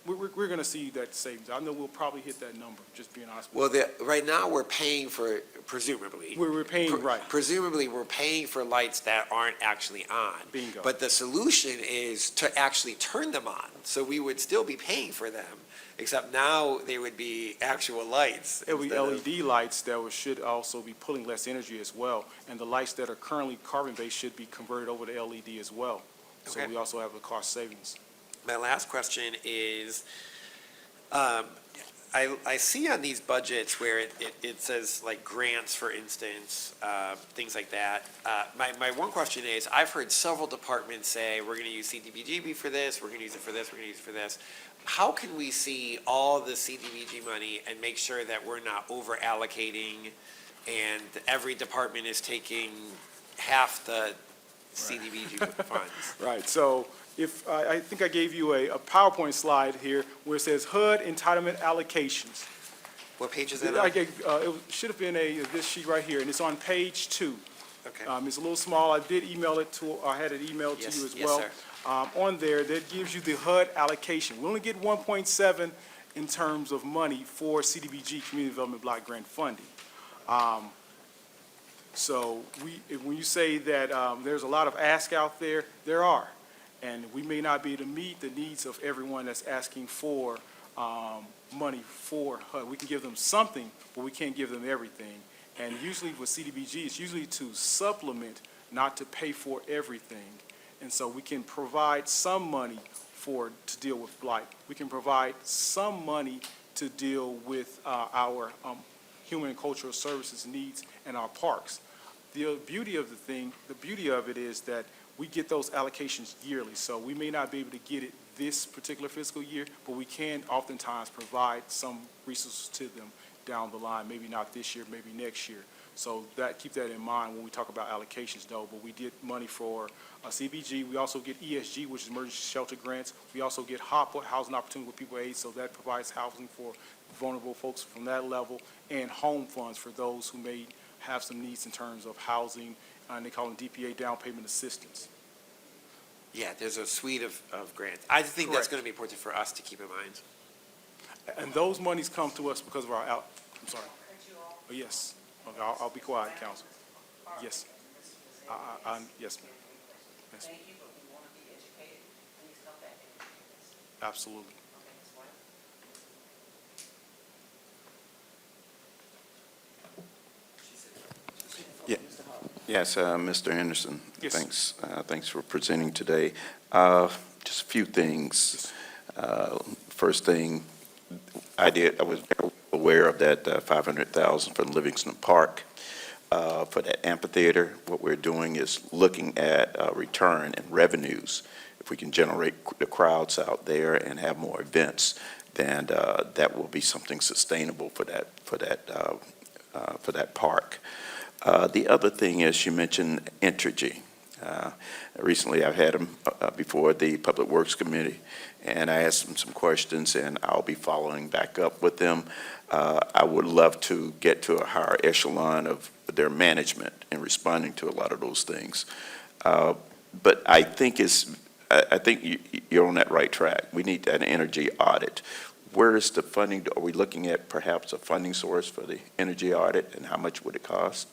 we're gonna see that savings. I know we'll probably hit that number, just being honest with Well, right now, we're paying for, presumably. you. We're paying, right, Presumably, we're paying for lights that aren't actually on. bingo. But the solution is to actually turn them on, so we would still be paying for them, except now they would be actual lights. It'll be instead of- LED lights that should also be pulling less energy as well, and the lights that are currently carbon-based should be converted over to LED as well. So Okay. we also have a cost savings. My last question is, I see on these budgets where it says like grants, for instance, things like that. My one question is, I've heard several departments say, we're gonna use CDBG for this, we're gonna use it for this, we're gonna use it for this. How can we see all the CDBG money and make sure that we're not over allocating and every department is taking half the CDBG funds? Right, so if, I think I gave you a PowerPoint slide here where it says HUD entitlement allocations. What page is that I on? gave, it should have been this sheet right here, and it's on page 2. Okay. It's a little small, I did email it to, I had it emailed to Yes, you as yes, well. sir. On there, that gives you the HUD allocation. We only get 1.7 in terms of money for CDBG, Community Development Block Grant funding. So when you say that there's a lot of ask out there, there are. And we may not be able to meet the needs of everyone that's asking for money for HUD. We can give them something, but we can't give them everything. And usually with CDBG, it's usually to supplement, not to pay for everything. And so we can provide some money to deal with blight. We can provide some money to deal with our human and cultural services needs and our parks. The beauty of it is that we get those allocations yearly. So we may not be able to get it this particular fiscal year, but we can oftentimes provide some resources to them down the line, maybe not this year, maybe next year. So keep that in mind when we talk about allocations though, but we get money for CBG. We also get ESG, which is emergency shelter grants. We also get HOPA, Housing Opportunity with People AIDS, so that provides housing for vulnerable folks from that level, and home funds for those who may have some needs in terms of housing, and they call them DPA, down payment assistance. Yeah, there's a suite of grants. I think that's Correct. going to be important for us to keep in mind. And those monies come to us because of our I'm sorry. Oh, yes. Okay, I'll be quiet, Council. Yes. Yes, ma'am. Yes. Thank you, but we want to be educated. Please come back and educate us. Absolutely. Okay, Ms. White? Yes, Mr. Anderson. Yes. Thanks for presenting today. Just a few things. First thing, I was aware of that $500,000 for Livingston Park. For that amphitheater, what we're doing is looking at return and revenues. If we can generate the crowds out there and have more events, then that will be something sustainable for that park. The other thing is, you mentioned Entergy. Recently, I've had them before the Public Works Committee, and I asked them some questions, and I'll be following back up with them. I would love to get to a higher echelon of their management in responding to a lot of those things. But I think you're on that right track. We need an energy audit. Where is the funding? Are we looking at perhaps a funding source for the energy audit, and how much would it cost?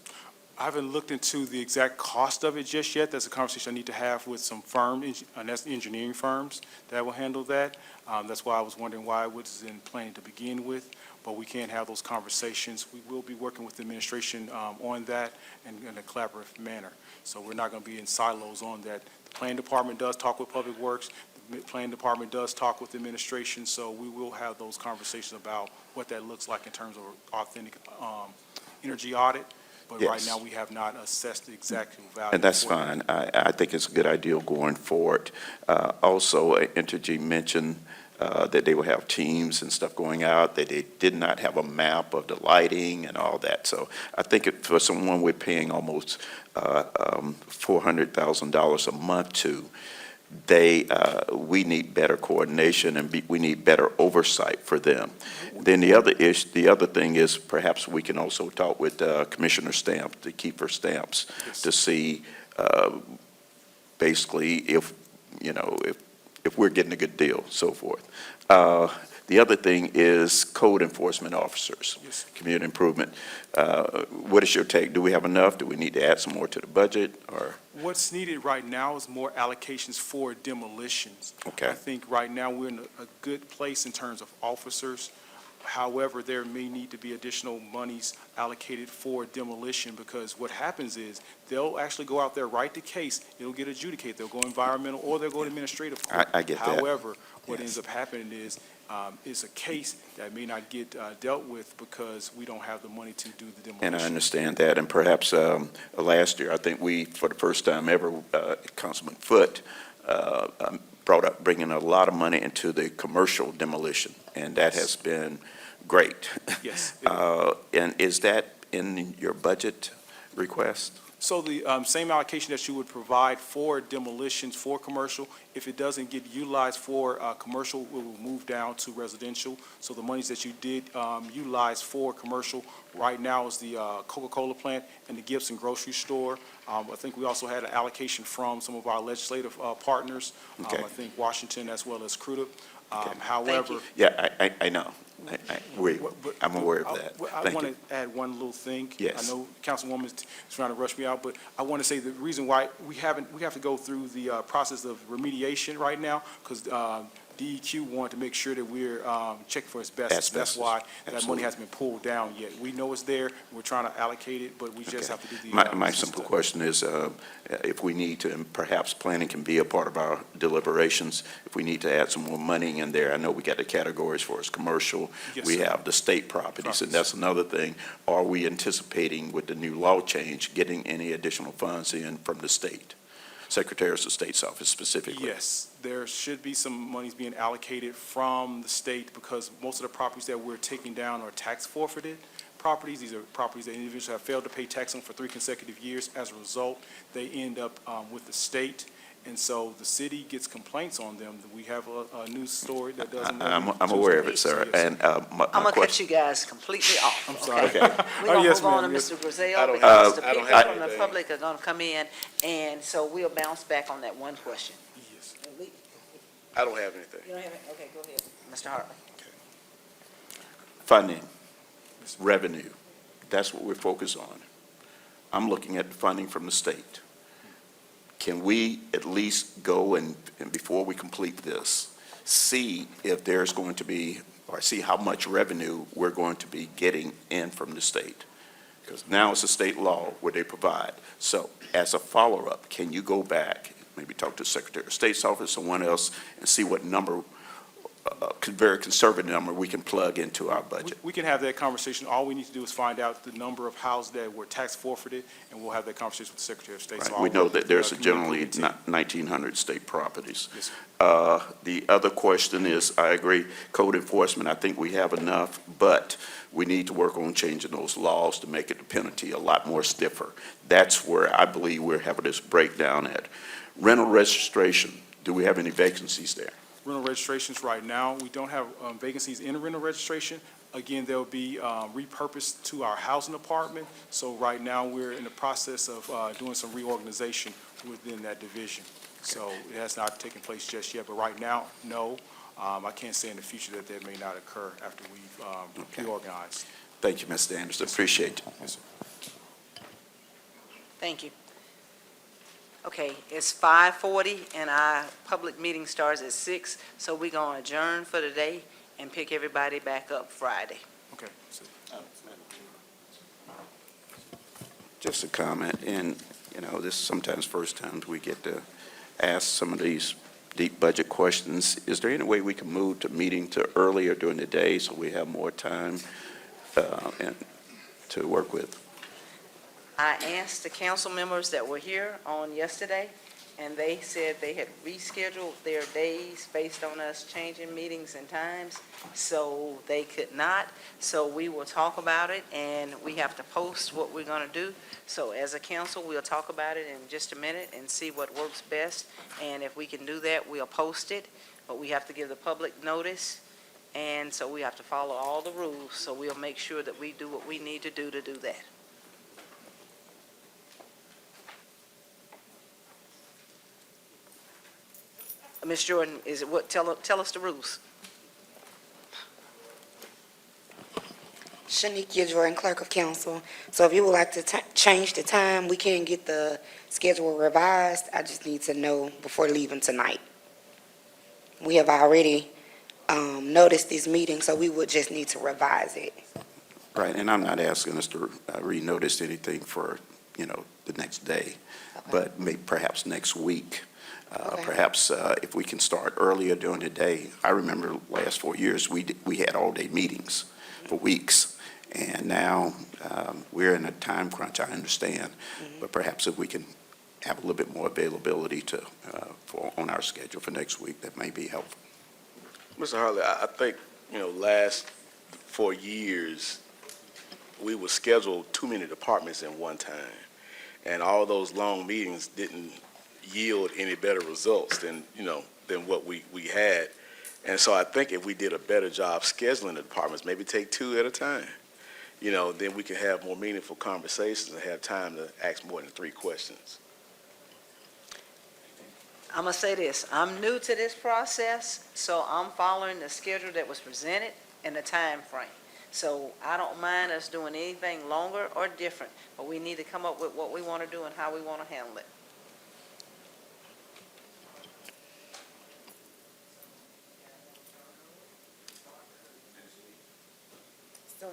I haven't looked into the exact cost of it just yet. That's a conversation I need to have with some firms, and that's engineering firms that will handle that. That's why I was wondering why it was in planning to begin with, but we can have those conversations. We will be working with the administration on that in a collaborative manner. So we're not going to be in silos on that. The planning department does talk with Public Works. The planning department does talk with the administration, so we will have those conversations about what that looks like in terms of authentic energy audit. but right Yes. now we have not assessed the exact value. And that's for it. fine. I think it's a good idea going forward. Also, Entergy mentioned that they will have teams and stuff going out, that they did not have a map of the lighting and all that. So I think for someone we're paying almost $400,000 a month to, we need better coordination and we need better oversight for them. Then the other thing is perhaps we can also talk with Commissioner Stamps, the Keeper Stamps, Yes. to see basically if we're getting a good deal, so forth. The other thing is code enforcement officers, Yes. community improvement. What is your take? Do we have enough? Do we need to add some more to the budget, or? What's needed right now is more allocations for demolitions. Okay. I think right now we're in a good place in terms of officers. However, there may need to be additional monies allocated for demolition, because what happens is they'll actually go out there, write the case, it'll get adjudicated, they'll go environmental or they'll go to administrative court. I get that. However, what Yes. ends up happening is, it's a case that may not get dealt with because we don't have the money to do the demolition. And I understand that, and perhaps last year, I think we, for the first time ever, Councilman Foote brought up bringing a lot of money into the commercial demolition, and that has been great. Yes. And is that in your budget request? So the same allocation that you would provide for demolitions for commercial, if it doesn't get utilized for commercial, it will move down to residential. So the monies that you did utilize for commercial right now is the Coca-Cola plant and the Gibson grocery store. I think we also had an allocation from some of our legislative partners. Okay. I think Washington as well as CRUDA. Okay. However, Yeah, I know. I'm aware of that. I Thank want you. to add one little thing. Yes. I know Councilwoman is trying to rush me out, but I want to say the reason why we have to go through the process of remediation right now, because DEQ wanted to make sure that we're checking for asbestos. That's Asbestos. why that money Absolutely. hasn't been pulled down yet. We know it's there, we're trying to allocate it, but we just Okay. have to do the. My simple question is, if we need to, and perhaps planning can be a part of our deliberations, if we need to add some more money in there, I know we got the categories for us, commercial, Yes, we sir. have the state properties, and Properties. that's another thing. Are we anticipating with the new law change, getting any additional funds in from the state? Secretary of State's office specifically? Yes, there should be some monies being allocated from the state, because most of the properties that we're taking down are tax forfeited properties. These are properties that individuals have failed to pay tax on for 3 consecutive years. As a result, they end up with the state, and so the city gets complaints on them. We have a news story that doesn't. I'm aware of it, sir, Yes, and my I'm gonna cut question. you guys completely off. I'm sorry. okay? Okay. We're gonna yes, move on to ma'am, yes. Mr. I Griselle, don't because the I don't people have from the anything. public are gonna come in, and so we'll bounce back on that one question. Yes. I don't have anything. You don't have it? Okay, go ahead, Mr. Hartley. Funding, revenue, that's what we're focused on. I'm looking at the funding from the state. Can we at least go and before we complete this, see if there's going to be, or see how much revenue we're going to be getting in from the state? Because now it's a state law where they provide. So as a follow-up, can you go back, maybe talk to the Secretary of State's office, someone else, and see what number, very conservative number we can plug into our budget? We can have that conversation. All we need to do is find out the number of houses that were tax forfeited, and we'll have that conversation with the Secretary of State. So Right. I'll We know work that with the, there's community generally improvement team. 1,900 state properties. Yes, sir. The other question is, I agree, code enforcement, I think we have enough, but we need to work on changing those laws to make it the penalty a lot more stiffer. That's where I believe we're having this breakdown at. Rental registration, do we have any vacancies there? Rental registrations right now, we don't have vacancies in rental registration. Again, they'll be repurposed to our housing department. So right now, we're in the process of doing some reorganization within that division. So it has not taken place just yet, but right now, no. I can't say in the future that may not occur after we've Okay. reorganized. Thank you, Mr. Anderson, appreciate it. Yes, sir. Thank you. Okay, it's 5:40, and our public meeting starts at 6, so we're gonna adjourn for the day and pick everybody back up Friday. Okay. So- Just a comment, and, this is sometimes first times we get to ask some of these deep budget questions. Is there any way we can move the meeting to earlier during the day so we have more time and to work with? I asked the council members that were here on yesterday, and they said they had rescheduled their days based on us changing meetings and times, so they could not. So we will talk about it, and we have to post what we're going to do. So as a council, we'll talk about it in just a minute and see what works best. And if we can do that, we'll post it, but we have to give the public notice. And so we have to follow all the rules, so we'll make sure that we do what we need to do that. Ms. Jordan, is it what, tell us the rules. Shanikia Jordan, Clerk of Council. So if you would like to change the time, we can get the schedule revised. I just need to know before leaving tonight. We have already noticed this meeting, so we would just need to revise it. Right, and I'm not asking us to renotice anything for, the next day, but perhaps next week. Okay. Perhaps if we can start earlier during the day. I remember last 4 years, we had all-day meetings for weeks, and now we're in a time crunch, I understand, but perhaps if we can have a little bit more availability on our schedule for next week, that may be helpful. Mr. Hartley, I think, last 4 years, we would schedule too many departments in one time, and all those long meetings didn't yield any better results than what we had. And so I think if we did a better job scheduling the departments, maybe take 2 at a time, then we can have more meaningful conversations and have time to ask more than 3 questions. I'm going to say this, I'm new to this process, so I'm following the schedule that was presented and the time frame. So I don't mind us doing anything longer or different, but we need to come up with what we want to do and how we want to handle it.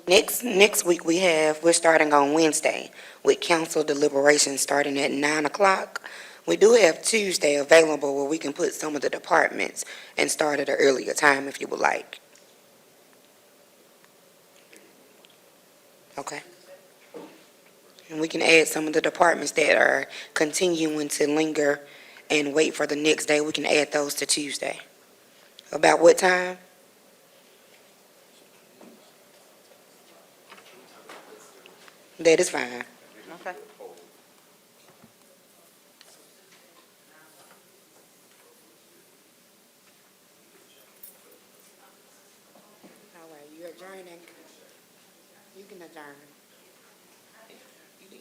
Next week we're starting on Wednesday with council deliberations starting at 9 o'clock. We do have Tuesday available where we can put some of the departments and start at an earlier time if you would like. Okay. And we can add some of the departments that are continuing to linger and wait for the next day. We can add those to Tuesday. About what time? That is fine. Okay. All right, you're adjourning. You can adjourn. You did.